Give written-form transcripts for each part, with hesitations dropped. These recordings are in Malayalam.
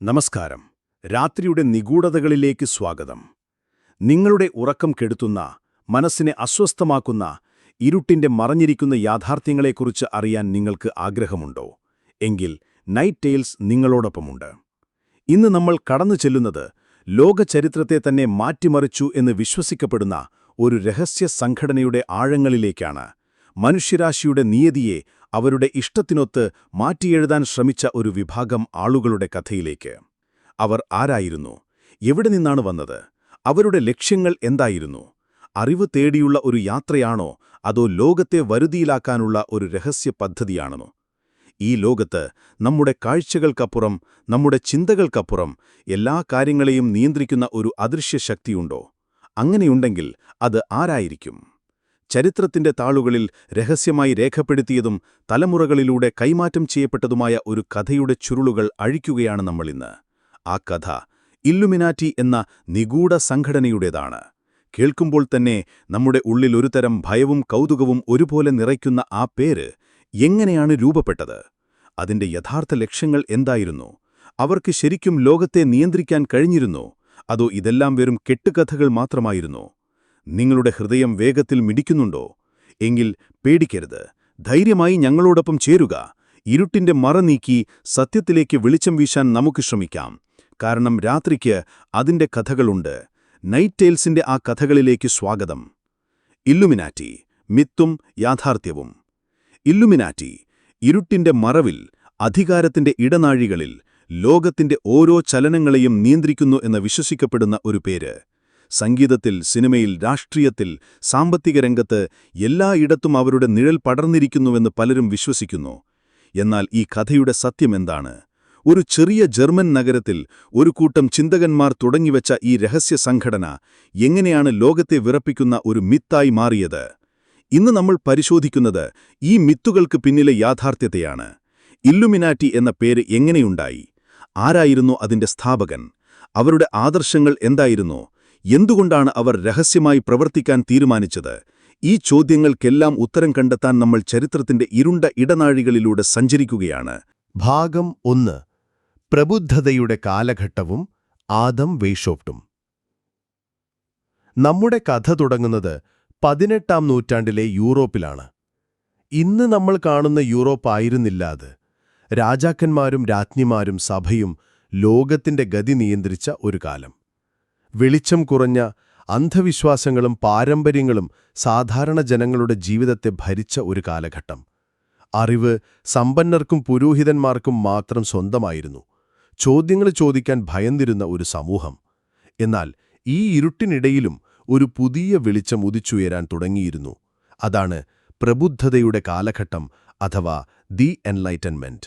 നമസ്കാരം. രാത്രിയുടെ നിഗൂഢതകളിലേക്ക് സ്വാഗതം. നിങ്ങളുടെ ഉറക്കം കെടുത്തുന്ന, മനസ്സിനെ അസ്വസ്ഥമാക്കുന്ന, ഇരുട്ടിന്റെ മറഞ്ഞിരിക്കുന്ന യാഥാർത്ഥ്യങ്ങളെക്കുറിച്ച് അറിയാൻ നിങ്ങൾക്ക് ആഗ്രഹമുണ്ടോ? എങ്കിൽ നൈറ്റ് ടെയിൽസ് നിങ്ങളോടൊപ്പമുണ്ട്. ഇന്ന് നമ്മൾ കടന്നു ചെല്ലുന്നത് ലോകചരിത്രത്തെ തന്നെ മാറ്റിമറിച്ചു എന്ന് വിശ്വസിക്കപ്പെടുന്ന ഒരു രഹസ്യ സംഘടനയുടെ ആഴങ്ങളിലേക്കാണ്. മനുഷ്യരാശിയുടെ നിയതിയെ അവരുടെ ഇഷ്ടത്തിനൊത്ത് മാറ്റിയെഴുതാൻ ശ്രമിച്ച ഒരു വിഭാഗം ആളുകളുടെ കഥയിലേക്ക്. അവർ ആരായിരുന്നു? എവിടെ നിന്നാണ് വന്നത്? അവരുടെ ലക്ഷ്യങ്ങൾ എന്തായിരുന്നു? അറിവ് തേടിയുള്ള ഒരു യാത്രയാണോ, അതോ ലോകത്തെ വരുതിയിലാക്കാനുള്ള ഒരു രഹസ്യ പദ്ധതിയാണോ? ഈ ലോകത്ത് നമ്മുടെ കാഴ്ചകൾക്കപ്പുറം, നമ്മുടെ ചിന്തകൾക്കപ്പുറം എല്ലാ കാര്യങ്ങളെയും നിയന്ത്രിക്കുന്ന ഒരു അദൃശ്യ ശക്തിയുണ്ടോ? അങ്ങനെയുണ്ടെങ്കിൽ അത് ആരായിരിക്കും? ചരിത്രത്തിന്റെ താളുകളിൽ രഹസ്യമായി രേഖപ്പെടുത്തിയതും തലമുറകളിലൂടെ കൈമാറ്റം ചെയ്യപ്പെട്ടതുമായ ഒരു കഥയുടെ ചുരുളുകൾ അഴിക്കുകയാണ് നമ്മളിന്ന്. ആ കഥ ഇല്ലുമിനാറ്റി എന്ന നിഗൂഢ സംഘടനയുടേതാണ്. കേൾക്കുമ്പോൾ തന്നെ നമ്മുടെ ഉള്ളിൽ ഒരുതരം ഭയവും കൗതുകവും ഒരുപോലെ നിറയ്ക്കുന്ന ആ പേര് എങ്ങനെയാണ് രൂപപ്പെട്ടത്? അതിന്റെ യഥാർത്ഥ ലക്ഷ്യങ്ങൾ എന്തായിരുന്നു? അവർക്ക് ശരിക്കും ലോകത്തെ നിയന്ത്രിക്കാൻ കഴിഞ്ഞിരുന്നോ? അതോ ഇതെല്ലാം വെറും കെട്ടുകഥകൾ മാത്രമായിരുന്നോ? നിങ്ങളുടെ ഹൃദയം വേഗത്തിൽ മിടിക്കുന്നുണ്ടോ? എങ്കിൽ പേടിക്കരുത്. ധൈര്യമായി ഞങ്ങളോടൊപ്പം ചേരുക. ഇരുട്ടിന്റെ മറ നീക്കി സത്യത്തിലേക്ക് വെളിച്ചം വീശാൻ നമുക്ക് ശ്രമിക്കാം. കാരണം രാത്രിക്ക് അതിന്റെ കഥകളുണ്ട്. നൈറ്റ് ടെയിൽസിന്റെ ആ കഥകളിലേക്ക് സ്വാഗതം. ഇല്ലുമിനാറ്റി, മിത്തും യാഥാർത്ഥ്യവും. ഇല്ലുമിനാറ്റി, ഇരുട്ടിന്റെ മറവിൽ, അധികാരത്തിന്റെ ഇടനാഴികളിൽ ലോകത്തിന്റെ ഓരോ ചലനങ്ങളെയും നിയന്ത്രിക്കുന്നു എന്ന് വിശ്വസിക്കപ്പെടുന്ന ഒരു പേര്. സംഗീതത്തിൽ, സിനിമയിൽ, രാഷ്ട്രീയത്തിൽ, സാമ്പത്തിക രംഗത്ത് എല്ലായിടത്തും അവരുടെ നിഴൽ പടർന്നിരിക്കുന്നുവെന്ന് പലരും വിശ്വസിക്കുന്നു. എന്നാൽ ഈ കഥയുടെ സത്യമെന്താണ്? ഒരു ചെറിയ ജർമ്മൻ നഗരത്തിൽ ഒരു കൂട്ടം ചിന്തകന്മാർ തുടങ്ങിവെച്ച ഈ രഹസ്യ സംഘടന എങ്ങനെയാണ് ലോകത്തെ വിറപ്പിക്കുന്ന ഒരു മിത്തായി മാറിയത്? ഇന്ന് നമ്മൾ പരിശോധിക്കുന്നത് ഈ മിത്തുകൾക്ക് പിന്നിലെ യാഥാർത്ഥ്യത്തെയാണ്. ഇല്ലുമിനാറ്റി എന്ന പേര് എങ്ങനെയുണ്ടായി? ആരായിരുന്നു അതിന്റെ സ്ഥാപകൻ? അവരുടെ ആദർശങ്ങൾ എന്തായിരുന്നു? എന്തുകൊണ്ടാണ് അവർ രഹസ്യമായി പ്രവർത്തിക്കാൻ തീരുമാനിച്ചത്? ഈ ചോദ്യങ്ങൾക്കെല്ലാം ഉത്തരം കണ്ടെത്താൻ നമ്മൾ ചരിത്രത്തിന്റെ ഇരുണ്ട ഇടനാഴികളിലൂടെ സഞ്ചരിക്കുകയാണ്. ഭാഗം 1. പ്രബുദ്ധതയുടെ കാലഘട്ടവും ആദം വെയ്ഷോഫ്റ്റും. നമ്മുടെ കഥ തുടങ്ങുന്നത് 18-ാം നൂറ്റാണ്ടിലെ യൂറോപ്പിലാണ്. ഇന്ന് നമ്മൾ കാണുന്ന യൂറോപ്പായിരുന്നില്ല അത്. രാജാക്കന്മാരും രാജ്ഞിമാരും സഭയും ലോകത്തിന്റെ ഗതി നിയന്ത്രിച്ച ഒരു കാലം. വെളിച്ചം കുറഞ്ഞ അന്ധവിശ്വാസങ്ങളും പാരമ്പര്യങ്ങളും സാധാരണ ജനങ്ങളുടെ ജീവിതത്തെ ഭരിച്ച ഒരു കാലഘട്ടം. അറിവ് സമ്പന്നർക്കും പുരോഹിതന്മാർക്കും മാത്രം സ്വന്തമായിരുന്നു. ചോദ്യങ്ങൾ ചോദിക്കാൻ ഭയന്നിരുന്ന ഒരു സമൂഹം. എന്നാൽ ഈ ഇരുട്ടിനിടയിലും ഒരു പുതിയ വെളിച്ചം ഉദിച്ചുയരാൻ തുടങ്ങിയിരുന്നു. അതാണ് പ്രബുദ്ധതയുടെ കാലഘട്ടം അഥവാ ദി എൻലൈറ്റൻമെന്റ്.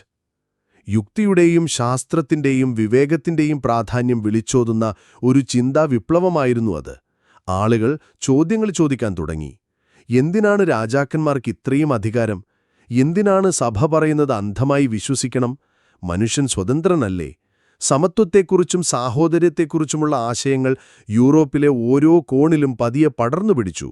യുക്തിയുടെയും ശാസ്ത്രത്തിന്റെയും വിവേകത്തിന്റെയും പ്രാധാന്യം വിളിച്ചോതുന്ന ഒരു ചിന്താ വിപ്ലവമായിരുന്നു അത്. ആളുകൾ ചോദ്യങ്ങൾ ചോദിക്കാൻ തുടങ്ങി. എന്തിനാണ് രാജാക്കന്മാർക്ക് ഇത്രയും അധികാരം? എന്തിനാണ് സഭ പറയുന്നത് അന്ധമായി വിശ്വസിക്കണം? മനുഷ്യൻ സ്വതന്ത്രനല്ലേ? സമത്വത്തെക്കുറിച്ചും സാഹോദര്യത്തെക്കുറിച്ചുമുള്ള ആശയങ്ങൾ യൂറോപ്പിലെ ഓരോ കോണിലും പതിയെ പടർന്നുപിടിച്ചു.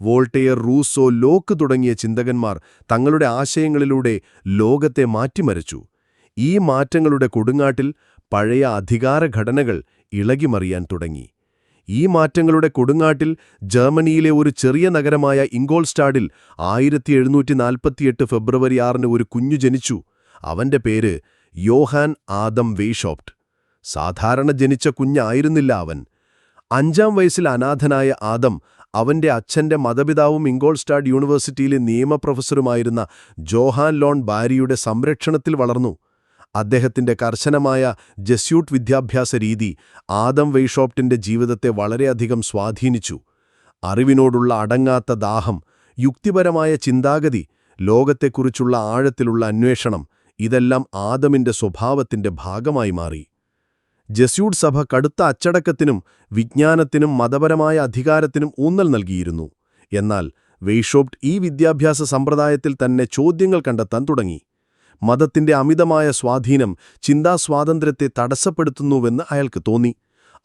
വോൾട്ടയർ, റൂസോ, ലോക്ക് തുടങ്ങിയ ചിന്തകന്മാർ തങ്ങളുടെ ആശയങ്ങളിലൂടെ ലോകത്തെ മാറ്റിമറിച്ചു. ഈ മാറ്റങ്ങളുടെ കൊടുങ്ങാട്ടിൽ പഴയ അധികാരഘടനകൾ ഇളകിമറിയാൻ തുടങ്ങി. ഈ മാറ്റങ്ങളുടെ കൊടുങ്ങാട്ടിൽ ജർമ്മനിയിലെ ഒരു ചെറിയ നഗരമായ ഇംഗോൾസ്റ്റാഡിൽ 1748 ഫെബ്രുവരി 6 ഒരു കുഞ്ഞു ജനിച്ചു. അവന്റെ പേര് യോഹാൻ ആദം വെയ്ഷോഫ്റ്റ്. സാധാരണ ജനിച്ച കുഞ്ഞായിരുന്നില്ല അവൻ. 5-ാം വയസ്സിൽ അനാഥനായ ആദം അവന്റെ അച്ഛന്റെ മതപിതാവും ഇംഗോൾസ്റ്റാഡ് യൂണിവേഴ്സിറ്റിയിലെ നിയമപ്രൊഫസറുമായിരുന്ന ജോഹാൻ ലോൺ ബാരിയുടെ സംരക്ഷണത്തിൽ വളർന്നു. അദ്ദേഹത്തിന്റെ കർശനമായ ജെസ്യൂട്ട് വിദ്യാഭ്യാസ രീതി ആദം വെയ്ഷോഫ്റ്റിന്റെ ജീവിതത്തെ വളരെയധികം സ്വാധീനിച്ചു. അറിവിനോടുള്ള അടങ്ങാത്ത ദാഹം, യുക്തിപരമായ ചിന്താഗതി, ലോകത്തെക്കുറിച്ചുള്ള ആഴത്തിലുള്ള അന്വേഷണം ഇതെല്ലാം ആദമിന്റെ സ്വഭാവത്തിന്റെ ഭാഗമായി മാറി. ജെസ്യൂട്ട് സഭ കടുത്ത അച്ചടക്കത്തിനും വിജ്ഞാനത്തിനും മതപരമായ അധികാരത്തിനും ഊന്നൽ നൽകിയിരുന്നു. എന്നാൽ വെയ്ഷോഫ്റ്റ് ഈ വിദ്യാഭ്യാസ സമ്പ്രദായത്തിൽ തന്നെ ചോദ്യങ്ങൾ കണ്ടെത്താൻ തുടങ്ങി. മതത്തിന്റെ അമിതമായ സ്വാധീനം ചിന്താസ്വാതന്ത്ര്യത്തെ തടസ്സപ്പെടുത്തുന്നുവെന്ന് അയാൾക്ക് തോന്നി.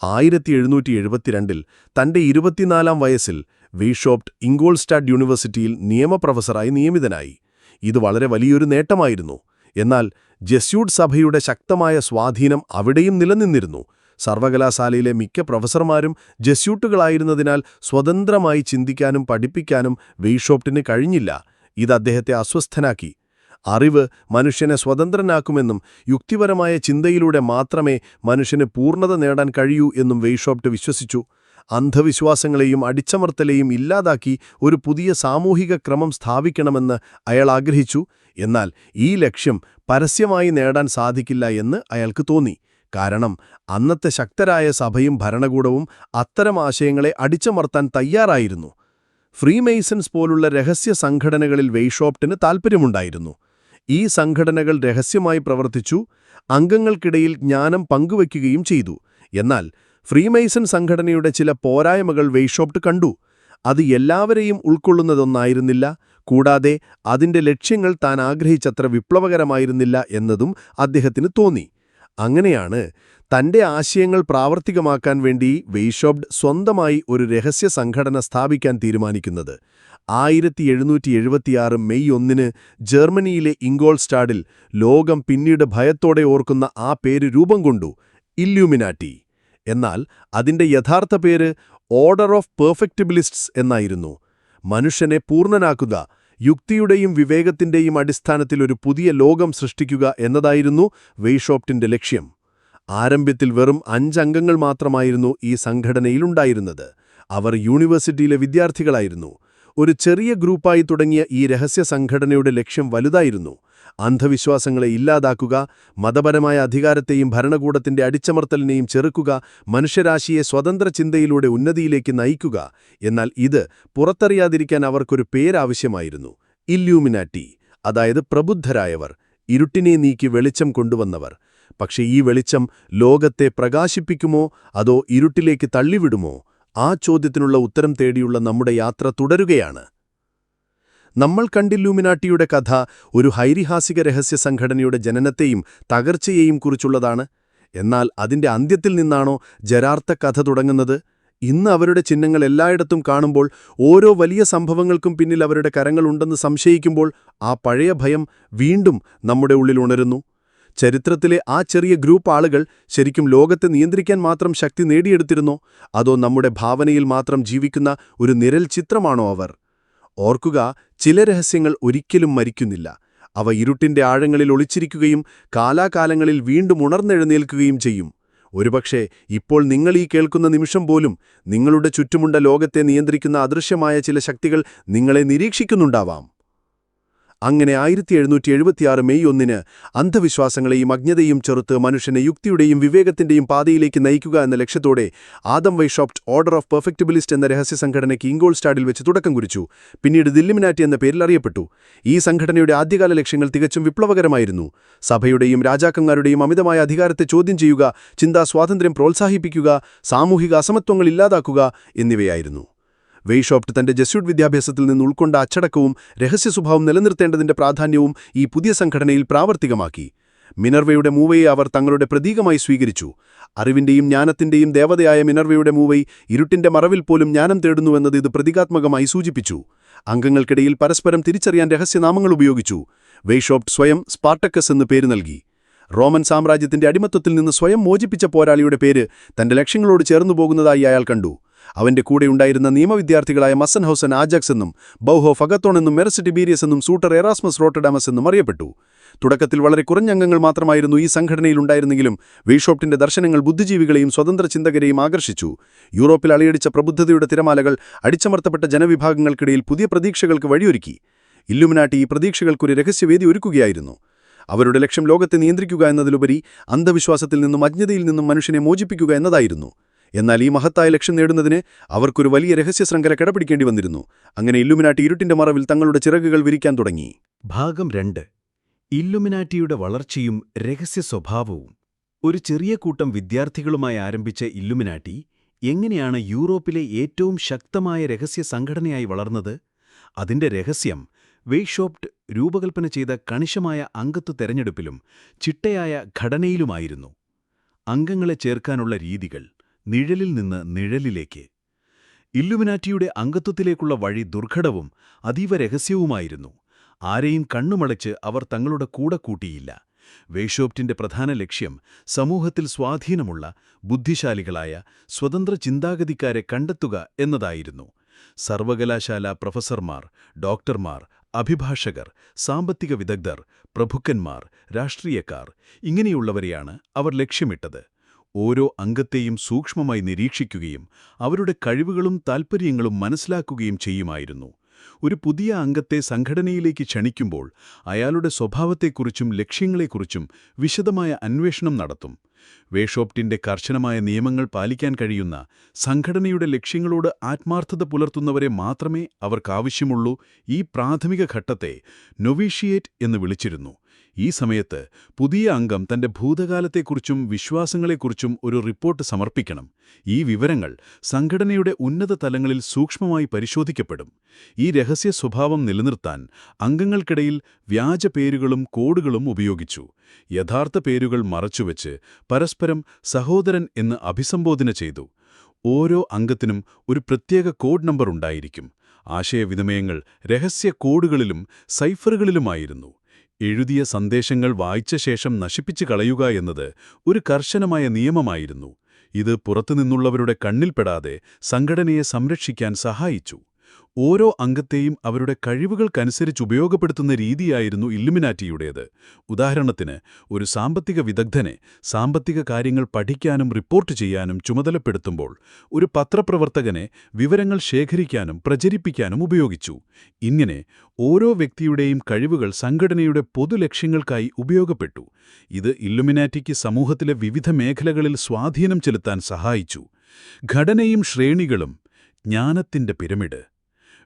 1772 തന്റെ 24-ാം വയസ്സിൽ വെയ്ഷോഫ്റ്റ് ഇംഗോൾസ്റ്റാഡ് യൂണിവേഴ്സിറ്റിയിൽ നിയമപ്രൊഫസറായി നിയമിതനായി. ഇത് വളരെ വലിയൊരു നേട്ടമായിരുന്നു. എന്നാൽ ജെസ്യൂട്ട് സഭയുടെ ശക്തമായ സ്വാധീനം അവിടെയും നിലനിന്നിരുന്നു. സർവകലാശാലയിലെ മിക്ക പ്രൊഫസർമാരും ജെസ്യൂട്ടുകളായിരുന്നതിനാൽ സ്വതന്ത്രമായി ചിന്തിക്കാനും പഠിപ്പിക്കാനും വെയ്ഷോപ്റ്റിന് കഴിഞ്ഞില്ല. ഇത് അദ്ദേഹത്തെ അസ്വസ്ഥനാക്കി. അറിവ് മനുഷ്യനെ സ്വതന്ത്രനാക്കുമെന്നും യുക്തിപരമായ ചിന്തയിലൂടെ മാത്രമേ മനുഷ്യന് പൂർണ്ണത നേടാൻ കഴിയൂ എന്നും വെയ്ഷോപ്റ്റ് വിശ്വസിച്ചു. അന്ധവിശ്വാസങ്ങളെയും അടിച്ചമർത്തലെയും ഇല്ലാതാക്കി ഒരു പുതിയ സാമൂഹിക ക്രമം സ്ഥാപിക്കണമെന്ന് അയാൾ ആഗ്രഹിച്ചു. എന്നാൽ ഈ ലക്ഷ്യം പരസ്യമായി നേടാൻ സാധിക്കില്ല എന്ന് അയാൾക്ക് തോന്നി. കാരണം അന്നത്തെ ശക്തരായ സഭയും ഭരണകൂടവും അത്തരം ആശയങ്ങളെ അടിച്ചമർത്താൻ തയ്യാറായിരുന്നു. ഫ്രീമെയ്സൺസ് പോലുള്ള രഹസ്യ സംഘടനകളിൽ വെയ്ഷോപ്റ്റിന് താൽപ്പര്യമുണ്ടായിരുന്നു. ഈ സംഘടനകൾ രഹസ്യമായി പ്രവർത്തിച്ചു, അംഗങ്ങൾക്കിടയിൽ ജ്ഞാനം പങ്കുവയ്ക്കുകയും ചെയ്തു. എന്നാൽ ഫ്രീമെയ്സൺ സംഘടനയുടെ ചില പോരായ്മകൾ വെയ്ഷോപ്റ്റ് കണ്ടു. അത് എല്ലാവരെയും ഉൾക്കൊള്ളുന്നതൊന്നായിരുന്നില്ല, കൂടാതെ അതിന്റെ ലക്ഷ്യങ്ങൾ താൻ ആഗ്രഹിച്ചത്ര വിപ്ലവകരമായിരുന്നില്ല എന്നതും അദ്ദേഹത്തിന് തോന്നി. അങ്ങനെയാണ് തന്റെ ആശയങ്ങൾ പ്രാവർത്തികമാക്കാൻ വേണ്ടി വെയ്ഷോപ്റ്റ് സ്വന്തമായി ഒരു രഹസ്യ സംഘടന സ്ഥാപിക്കാൻ തീരുമാനിക്കുന്നത്. 1776 മെയ് 1 ജർമ്മനിയിലെ ഇംഗോൾസ്റ്റാഡിൽ ലോകം പിന്നീട് ഭയത്തോടെ ഓർക്കുന്ന ആ പേര് രൂപം കൊണ്ടു, ഇല്യൂമിനാറ്റി. എന്നാൽ അതിന്റെ യഥാർത്ഥ പേര് ഓർഡർ ഓഫ് പെർഫെക്റ്റിബിലിസ്റ്റ്സ് എന്നായിരുന്നു. മനുഷ്യനെ പൂർണ്ണനാക്കുക, യുക്തിയുടെയും വിവേകത്തിന്റെയും അടിസ്ഥാനത്തിൽ ഒരു പുതിയ ലോകം സൃഷ്ടിക്കുക എന്നതായിരുന്നു വെയ്ഷോപ്റ്റിന്റെ ലക്ഷ്യം. ആരംഭത്തിൽ വെറും 5 അംഗങ്ങൾ മാത്രമായിരുന്നു ഈ സംഘടനയിലുണ്ടായിരുന്നത്. അവർ യൂണിവേഴ്സിറ്റിയിലെ വിദ്യാർത്ഥികളായിരുന്നു. ഒരു ചെറിയ ഗ്രൂപ്പായി തുടങ്ങിയ ഈ രഹസ്യ സംഘടനയുടെ ലക്ഷ്യം വലുതായിരുന്നു. അന്ധവിശ്വാസങ്ങളെ ഇല്ലാതാക്കുക, മതപരമായ അധികാരത്തെയും ഭരണകൂടത്തിന്റെ അടിച്ചമർത്തലിനെയും ചെറുക്കുക, മനുഷ്യരാശിയെ സ്വതന്ത്ര ചിന്തയിലൂടെ ഉന്നതിയിലേക്ക് നയിക്കുക. എന്നാൽ ഇത് പുറത്തറിയാതിരിക്കാൻ അവർക്കൊരു പേരാവശ്യമായിരുന്നു: ഇല്യൂമിനാറ്റി, അതായത് പ്രബുദ്ധരായവർ, ഇരുട്ടിനെ നീക്കി വെളിച്ചം കൊണ്ടുവന്നവർ. പക്ഷേ ഈ വെളിച്ചം ലോകത്തെ പ്രകാശിപ്പിക്കുമോ അതോ ഇരുട്ടിലേക്ക് തള്ളിവിടുമോ? ആ ചോദ്യത്തിനുള്ള ഉത്തരം തേടിയുള്ള നമ്മുടെ യാത്ര തുടരുകയാണ്. നമ്മൾ കണ്ടില്യൂമിനാട്ടിയുടെ കഥ ഒരു ഹൈതിഹാസിക രഹസ്യ സംഘടനയുടെ ജനനത്തെയും തകർച്ചയെയും കുറിച്ചുള്ളതാണ്. എന്നാൽ അതിന്റെ അന്ത്യത്തിൽ നിന്നാണോ ജരാർത്ഥ കഥ തുടങ്ങുന്നത്? ഇന്ന് അവരുടെ ചിഹ്നങ്ങൾ എല്ലായിടത്തും കാണുമ്പോൾ, ഓരോ വലിയ സംഭവങ്ങൾക്കും പിന്നിൽ അവരുടെ കരങ്ങളുണ്ടെന്ന് സംശയിക്കുമ്പോൾ, ആ പഴയ ഭയം വീണ്ടും നമ്മുടെ ഉള്ളിൽ ഉണരുന്നു. ചരിത്രത്തിലെ ആ ചെറിയ ഗ്രൂപ്പ് ആളുകൾ ശരിക്കും ലോകത്തെ നിയന്ത്രിക്കാൻ മാത്രം ശക്തി നേടിയെടുത്തിരുന്നോ? അതോ നമ്മുടെ ഭാവനയിൽ മാത്രം ജീവിക്കുന്ന ഒരു നിഴൽ ചിത്രമാണോ അവർ? ഓർക്കുക, ചില രഹസ്യങ്ങൾ ഒരിക്കലും മരിക്കുന്നില്ല. അവ ഇരുട്ടിന്റെ ആഴങ്ങളിൽ ഒളിച്ചിരിക്കുകയും കാലാകാലങ്ങളിൽ വീണ്ടും ഉണർന്നെഴുന്നേൽക്കുകയും ചെയ്യും. ഒരുപക്ഷെ ഇപ്പോൾ നിങ്ങൾ ഈ കേൾക്കുന്ന നിമിഷം പോലും നിങ്ങളുടെ ചുറ്റുമുണ്ട ലോകത്തെ നിയന്ത്രിക്കുന്ന അദൃശ്യമായ ചില ശക്തികൾ നിങ്ങളെ നിരീക്ഷിക്കുന്നുണ്ടാവാം. അങ്ങനെ 1776 മെയ് 1 അന്ധവിശ്വാസങ്ങളെയും അജ്ഞതയും ചെറുത്ത് മനുഷ്യനെ യുക്തിയുടെയും വിവേകത്തിന്റെയും പാതയിലേക്ക് നയിക്കുക എന്ന ലക്ഷ്യത്തോടെ ആദം വെയ്ഷോപ്റ്റ് ഓർഡർ ഓഫ് പെർഫെക്റ്റിബിലിസ്റ്റ് എന്ന രഹസ്യ സംഘടനയ്ക്ക് ഇംഗോൾസ്റ്റാഡിൽ വെച്ച് തുടക്കം കുറിച്ചു. പിന്നീട് ഇല്ലുമിനാറ്റി എന്ന പേരിൽ അറിയപ്പെട്ടു. ഈ സംഘടനയുടെ ആദ്യകാല ലക്ഷ്യങ്ങൾ തികച്ചും വിപ്ലവകരമായിരുന്നു. സഭയുടെയും രാജാക്കന്മാരുടെയും അമിതമായ അധികാരത്തെ ചോദ്യം ചെയ്യുക, ചിന്താ സ്വാതന്ത്ര്യം പ്രോത്സാഹിപ്പിക്കുക, സാമൂഹിക അസമത്വങ്ങൾ ഇല്ലാതാക്കുക എന്നിവയായിരുന്നു. വെയ്ഷോപ്റ്റ് തന്റെ ജെസ്യൂട്ട് വിദ്യാഭ്യാസത്തിൽ നിന്ന് ഉൾക്കൊണ്ട അച്ചടക്കവും രഹസ്യ സ്വഭാവം നിലനിർത്തേണ്ടതിന്റെ പ്രാധാന്യവും ഈ പുതിയ സംഘടനയിൽ പ്രാവർത്തികമാക്കി. മിനർവയുടെ മൂവയെ അവർ തങ്ങളുടെ പ്രതീകമായി സ്വീകരിച്ചു. അറിവിന്റെയും ജ്ഞാനത്തിന്റെയും ദേവതയായ മിനർവയുടെ മൂവൈ ഇരുട്ടിന്റെ മറവിൽ പോലും ജ്ഞാനം തേടുന്നുവെന്നത് ഇത് പ്രതീകാത്മകമായി സൂചിപ്പിച്ചു. അംഗങ്ങൾക്കിടയിൽ പരസ്പരം തിരിച്ചറിയാൻ രഹസ്യനാമങ്ങൾ ഉപയോഗിച്ചു. വെയ്ഷോപ്റ്റ് സ്വയം സ്പാർട്ടക്കസ് എന്ന് പേര് നൽകി. റോമൻ സാമ്രാജ്യത്തിന്റെ അടിമത്വത്തിൽ നിന്ന് സ്വയം മോചിപ്പിച്ച പോരാളിയുടെ പേര് തന്റെ ലക്ഷ്യങ്ങളോട് ചേർന്നു പോകുന്നതായി അയാൾ കണ്ടു. അവന്റെ കൂടെയുണ്ടായിരുന്ന നിയമവിദ്യാർത്ഥികളായ മസ്സൻഹൗസൻ ആജാക്സ് എന്നും ബൗഹോ ഫഗത്തോൺ എന്നും മെർസ് ടിബീരിയസ് എന്നും സൂട്ടർ എറാസ്മസ് റോട്ടഡാമസ് എന്നും അറിയപ്പെട്ടു. തുടക്കത്തിൽ വളരെ കുറഞ്ഞ അംഗങ്ങൾ മാത്രമായിരുന്നു ഈ സംഘടനയിലുണ്ടായിരുന്നെങ്കിലും വെയ്ഷോപ്റ്റിന്റെ ദർശനങ്ങൾ ബുദ്ധിജീവികളെയും സ്വതന്ത്ര ചിന്തകരെയും ആകർഷിച്ചു. യൂറോപ്പിൽ അലയടിച്ച പ്രബുദ്ധതയുടെ തിരമാലകൾ അടിച്ചമർത്തപ്പെട്ട ജനവിഭാഗങ്ങൾക്കിടയിൽ പുതിയ പ്രതീക്ഷകൾക്ക് വഴിയൊരുക്കി. ഇല്ലുമിനാട്ടി ഈ പ്രതീക്ഷകൾക്കൊരു രഹസ്യവേദി ഒരുക്കുകയായിരുന്നു. അവരുടെ ലക്ഷ്യം ലോകത്തെ നിയന്ത്രിക്കുക എന്നതിലുപരി അന്ധവിശ്വാസത്തിൽ നിന്നും അജ്ഞതയിൽ നിന്നും മനുഷ്യനെ മോചിപ്പിക്കുക എന്നതായിരുന്നു. എന്നാൽ ഈ മഹത്തായ ലക്ഷ്യം നേടുന്നതിന് അവർക്കൊരു വലിയ രഹസ്യ ശൃംഖല കടപിടിക്കേണ്ടി വന്നിരുന്നു. അങ്ങനെ ഇല്ലുമിനാട്ടി ഇരുട്ടിന്റെ മറവിൽ തങ്ങളുടെ ചിറകുകൾ വിരിക്കാൻ തുടങ്ങി. ഭാഗം 2. ഇല്ലുമിനാറ്റിയുടെ വളർച്ചയും രഹസ്യ സ്വഭാവവും. ഒരു ചെറിയ കൂട്ടം വിദ്യാർത്ഥികളുമായി ആരംഭിച്ച ഇല്ലുമിനാറ്റി എങ്ങനെയാണ് യൂറോപ്പിലെ ഏറ്റവും ശക്തമായ രഹസ്യ സംഘടനയായി വളർന്നത്? അതിന്റെ രഹസ്യം വെയ്ഷോപ്റ്റ് രൂപകൽപ്പന ചെയ്ത കണിശമായ അംഗത്വ തെരഞ്ഞെടുപ്പിലും ചിട്ടയായ ഘടനയിലുമായിരുന്നു. അംഗങ്ങളെ ചേർക്കാനുള്ള രീതികൾ നിഴലിൽ നിന്ന് നിഴലിലേക്ക്. ഇല്ലുമിനാറ്റിയുടെ അംഗത്വത്തിലേക്കുള്ള വഴി ദുർഘടവും അതീവ രഹസ്യവുമായിരുന്നു. ആരെയും കണ്ണുമടച്ച് അവർ തങ്ങളുടെ കൂടെ കൂട്ടിയില്ല. വേഷോപ്റ്റിന്റെ പ്രധാന ലക്ഷ്യം സമൂഹത്തിൽ സ്വാധീനമുള്ള, ബുദ്ധിശാലികളായ, സ്വതന്ത്ര ചിന്താഗതിക്കാരെ കണ്ടെത്തുക എന്നതായിരുന്നു. സർവകലാശാല പ്രൊഫസർമാർ, ഡോക്ടർമാർ, അഭിഭാഷകർ, സാമ്പത്തിക വിദഗ്ധർ, പ്രഭുക്കന്മാർ, രാഷ്ട്രീയക്കാർ ഇങ്ങനെയുള്ളവരെയാണ് അവർ ലക്ഷ്യമിട്ടത്. ഓരോ അംഗത്തെയും സൂക്ഷ്മമായി നിരീക്ഷിക്കുകയും അവരുടെ കഴിവുകളും താൽപ്പര്യങ്ങളും മനസ്സിലാക്കുകയും ചെയ്യുമായിരുന്നു. ഒരു പുതിയ അംഗത്തെ സംഘടനയിലേക്ക് ക്ഷണിക്കുമ്പോൾ അയാളുടെ സ്വഭാവത്തെക്കുറിച്ചും ലക്ഷ്യങ്ങളെക്കുറിച്ചും വിശദമായ അന്വേഷണം നടത്തും. വേഷോപ്റ്റിന്റെ കർശനമായ നിയമങ്ങൾ പാലിക്കാൻ കഴിയുന്ന, സംഘടനയുടെ ലക്ഷ്യങ്ങളോട് ആത്മാർത്ഥത പുലർത്തുന്നവരെ മാത്രമേ അവർക്കാവശ്യമുള്ളൂ. ഈ പ്രാഥമിക ഘട്ടത്തെ നൊവീഷിയേറ്റ് എന്ന് വിളിച്ചിരുന്നു. ഈ സമയത്ത് പുതിയ അംഗം തന്റെ ഭൂതകാലത്തെക്കുറിച്ചും വിശ്വാസങ്ങളെക്കുറിച്ചും ഒരു റിപ്പോർട്ട് സമർപ്പിക്കണം. ഈ വിവരങ്ങൾ സംഘടനയുടെ ഉന്നത തലങ്ങളിൽ സൂക്ഷ്മമായി പരിശോധിക്കപ്പെടും. ഈ രഹസ്യ സ്വഭാവം നിലനിർത്താൻ അംഗങ്ങൾക്കിടയിൽ വ്യാജ പേരുകളും കോഡുകളും ഉപയോഗിച്ചു. യഥാർത്ഥ പേരുകൾ മറച്ചുവെച്ച് പരസ്പരം സഹോദരൻ എന്ന് അഭിസംബോധന ചെയ്തു. ഓരോ അംഗത്തിനും ഒരു പ്രത്യേക കോഡ് നമ്പർ ഉണ്ടായിരിക്കും. ആശയവിനിമയങ്ങൾ രഹസ്യ കോഡുകളിലും സൈഫറുകളിലുമായിരുന്നു. എഴുതിയ സന്ദേശങ്ങൾ വായിച്ച ശേഷം നശിപ്പിച്ചു കളയുക എന്നത് ഒരു കർശനമായ നിയമമായിരുന്നു. ഇത് പുറത്തുനിന്നുള്ളവരുടെ കണ്ണിൽപ്പെടാതെ സംഘടനയെ സംരക്ഷിക്കാൻ സഹായിച്ചു. ഓരോ അംഗത്തെയും അവരുടെ കഴിവുകൾക്കനുസരിച്ച് ഉപയോഗപ്പെടുത്തുന്ന രീതിയായിരുന്നു ഇല്ലുമിനാറ്റിയുടേത്. ഉദാഹരണത്തിന്, ഒരു സാമ്പത്തിക വിദഗ്ധനെ സാമ്പത്തിക കാര്യങ്ങൾ പഠിക്കാനും റിപ്പോർട്ട് ചെയ്യാനും ചുമതലപ്പെടുത്തുമ്പോൾ ഒരു പത്രപ്രവർത്തകനെ വിവരങ്ങൾ ശേഖരിക്കാനും പ്രചരിപ്പിക്കാനും ഉപയോഗിച്ചു. ഇങ്ങനെ ഓരോ വ്യക്തിയുടെയും കഴിവുകൾ സംഘടനയുടെ പൊതുലക്ഷ്യങ്ങൾക്കായി ഉപയോഗപ്പെട്ടു. ഇത് ഇല്ലുമിനാറ്റിക്ക് സമൂഹത്തിലെ വിവിധ മേഖലകളിൽ സ്വാധീനം ചെലുത്താൻ സഹായിച്ചു. ഘടനയും ശ്രേണികളും. ജ്ഞാനത്തിന്റെ പിരമിഡ്.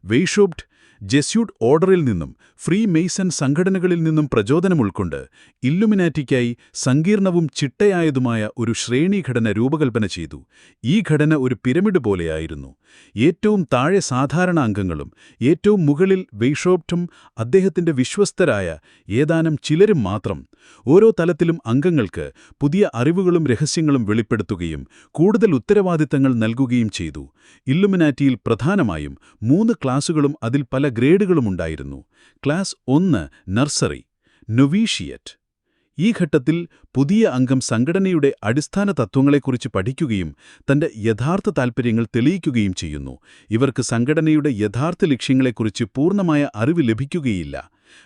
വെയ്ഷോപ്റ്റ് ജെസ്യൂട്ട് ഓർഡറിൽ നിന്നും ഫ്രീ മെയ്സൺ സംഘടനകളിൽ നിന്നും പ്രചോദനം ഉൾക്കൊണ്ട് ഇല്ലുമിനാറ്റിക്കായി സങ്കീർണവും ചിട്ടയായതുമായ ഒരു ശ്രേണീഘടന രൂപകൽപ്പന ചെയ്തു. ഈ ഘടന ഒരു പിരമിഡ് പോലെയായിരുന്നു. ഏറ്റവും താഴെ സാധാരണ അംഗങ്ങളും ഏറ്റവും മുകളിൽ വെയ്ഷോപ്റ്റും അദ്ദേഹത്തിന്റെ വിശ്വസ്തരായ ഏതാനും ചിലരും മാത്രം. ഓരോ തലത്തിലും അംഗങ്ങൾക്ക് പുതിയ അറിവുകളും രഹസ്യങ്ങളും വെളിപ്പെടുത്തുകയും കൂടുതൽ ഉത്തരവാദിത്തങ്ങൾ നൽകുകയും ചെയ്തു. ഇല്ലുമിനാറ്റിയിൽ പ്രധാനമായും 3 ക്ലാസുകളും അതിൽ പല ഗ്രേഡുകളുമുണ്ടായിരുന്നു. Class 1 nursery, നൊവീഷിയറ്റ്. ഈ ഘട്ടത്തിൽ പുതിയ അംഗം സംഘടനയുടെ അടിസ്ഥാന തത്വങ്ങളെക്കുറിച്ച് പഠിക്കുകയും തന്റെ യഥാർത്ഥ താൽപ്പര്യങ്ങൾ തെളിയിക്കുകയും ചെയ്യുന്നു. ഇവർക്ക് സംഘടനയുടെ യഥാർത്ഥ ലക്ഷ്യങ്ങളെക്കുറിച്ച് പൂർണ്ണമായ അറിവ് ലഭിക്കുകയില്ല.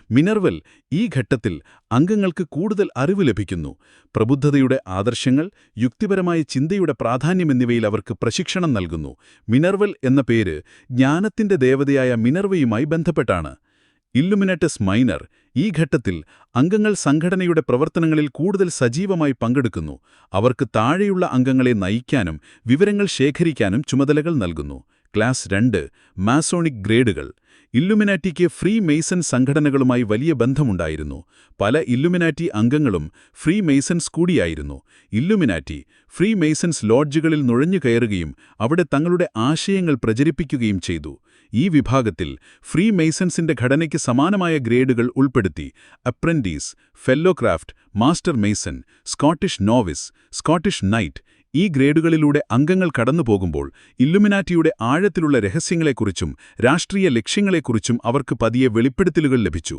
മിനർവൽ. ഈ ഘട്ടത്തിൽ അംഗങ്ങൾക്ക് കൂടുതൽ അറിവ് ലഭിക്കുന്നു. പ്രബുദ്ധതയുടെ ആദർശങ്ങൾ, യുക്തിപരമായ ചിന്തയുടെ പ്രാധാന്യം എന്നിവയിൽ അവർക്ക് പ്രശിക്ഷണം നൽകുന്നു. മിനർവൽ എന്ന പേര് ജ്ഞാനത്തിന്റെ ദേവതയായ മിനർവയുമായി ബന്ധപ്പെട്ടാണ്. ഇല്ലുമിനാറ്റസ് മൈനർ. ഈ ഘട്ടത്തിൽ അംഗങ്ങൾ സംഘടനയുടെ പ്രവർത്തനങ്ങളിൽ കൂടുതൽ സജീവമായി പങ്കെടുക്കുന്നു. അവർക്ക് താഴെയുള്ള അംഗങ്ങളെ നയിക്കാനും വിവരങ്ങൾ ശേഖരിക്കാനും ചുമതലകൾ നൽകുന്നു. ക്ലാസ് 2 മാസോണിക് ഗ്രേഡുകൾ. ഇല്ലുമിനാറ്റിക്ക് ഫ്രീ മെയ്സൺ സംഘടനകളുമായി വലിയ ബന്ധമുണ്ടായിരുന്നു. പല ഇല്ലുമിനാറ്റി അംഗങ്ങളും ഫ്രീ മെയ്സൺസ് കൂടിയായിരുന്നു. ഇല്ലുമിനാറ്റി ഫ്രീ മെയ്സൺസ് ലോഡ്ജുകളിൽ നുഴഞ്ഞുകയറുകയും അവിടെ തങ്ങളുടെ ആശയങ്ങൾ പ്രചരിപ്പിക്കുകയും ചെയ്തു. ഈ വിഭാഗത്തിൽ ഫ്രീ മെയ്സൺസിന്റെ ഘടനയ്ക്ക് സമാനമായ ഗ്രേഡുകൾ ഉൾപ്പെടുത്തി. Apprentice, fellowcraft, master mason, Scottish novice, Scottish knight. ഈ ഗ്രേഡുകളിലൂടെ അംഗങ്ങൾ കടന്നുപോകുമ്പോൾ ഇല്ലുമിനാറ്റിയുടെ ആഴത്തിലുള്ള രഹസ്യങ്ങളെക്കുറിച്ചും രാഷ്ട്രീയ ലക്ഷ്യങ്ങളെക്കുറിച്ചും അവർക്ക് പതിയെ വെളിപ്പെടുത്തലുകൾ ലഭിച്ചു.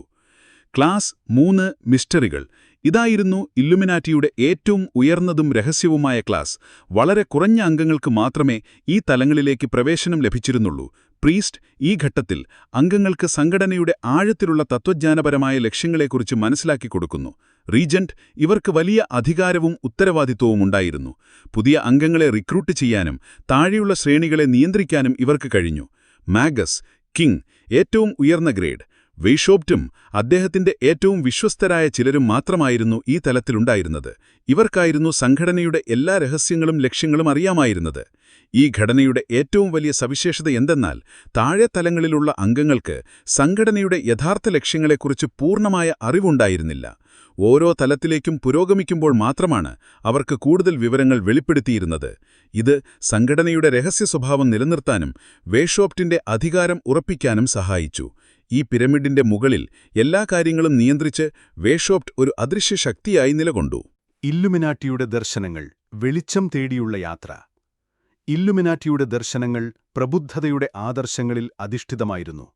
ക്ലാസ് 3 മിസ്റ്ററികൾ. ഇതായിരുന്നു ഇല്ലുമിനാറ്റിയുടെ ഏറ്റവും ഉയർന്നതും രഹസ്യവുമായ ക്ലാസ്. വളരെ കുറഞ്ഞ അംഗങ്ങൾക്ക് മാത്രമേ ഈ തലങ്ങളിലേക്ക് പ്രവേശനം ലഭിച്ചിരുന്നുള്ളൂ. പ്രീസ്റ്റ്. ഈ ഘട്ടത്തിൽ അംഗങ്ങൾക്ക് സംഘടനയുടെ ആഴത്തിലുള്ള തത്വജ്ഞാനപരമായ ലക്ഷ്യങ്ങളെക്കുറിച്ച് മനസ്സിലാക്കി കൊടുക്കുന്നു. റീജന്റ്. ഇവർക്ക് വലിയ അധികാരവും ഉത്തരവാദിത്വവും ഉണ്ടായിരുന്നു. പുതിയ അംഗങ്ങളെ റിക്രൂട്ട് ചെയ്യാനും താഴെയുള്ള ശ്രേണികളെ നിയന്ത്രിക്കാനും ഇവർക്ക് കഴിഞ്ഞു. മാഗസ്. കിങ്. ഏറ്റവും ഉയർന്ന ഗ്രേഡ്. വെയ്ഷോപ്റ്റും അദ്ദേഹത്തിന്റെ ഏറ്റവും വിശ്വസ്തരായ ചിലരും മാത്രമായിരുന്നു ഈ തലത്തിലുണ്ടായിരുന്നത്. ഇവർക്കായിരുന്നു സംഘടനയുടെ എല്ലാ രഹസ്യങ്ങളും ലക്ഷ്യങ്ങളും അറിയാമായിരുന്നത്. ഈ ഘടനയുടെ ഏറ്റവും വലിയ സവിശേഷത എന്തെന്നാൽ താഴെ തലങ്ങളിലുള്ള അംഗങ്ങൾക്ക് സംഘടനയുടെ യഥാർത്ഥ ലക്ഷ്യങ്ങളെക്കുറിച്ച് പൂർണ്ണമായ അറിവുണ്ടായിരുന്നില്ല. ഓരോ തലത്തിലേക്കും പുരോഗമിക്കുമ്പോൾ മാത്രമാണ് അവർക്ക് കൂടുതൽ വിവരങ്ങൾ വെളിപ്പെടുത്തിയിരുന്നത്. ഇത് സംഘടനയുടെ രഹസ്യ സ്വഭാവം നിലനിർത്താനും വേയ്ഷോപ്റ്റിന്റെ അധികാരം ഉറപ്പിക്കാനും സഹായിച്ചു. ഈ പിരമിഡിന്റെ മുകളിൽ എല്ലാ കാര്യങ്ങളും നിയന്ത്രിച്ച് വേയ്ഷോപ്റ്റ് ഒരു അദൃശ്യ ശക്തിയായി നിലകൊണ്ടു. ഇല്ലുമിനാറ്റിയുടെ ദർശനങ്ങൾ. വെളിച്ചം തേടിയുള്ള യാത്ര. ഇല്ലുമിനാറ്റിയുടെ ദർശനങ്ങൾ പ്രബുദ്ധതയുടെ ആദർശങ്ങളിൽ അധിഷ്ഠിതമായിരുന്നു.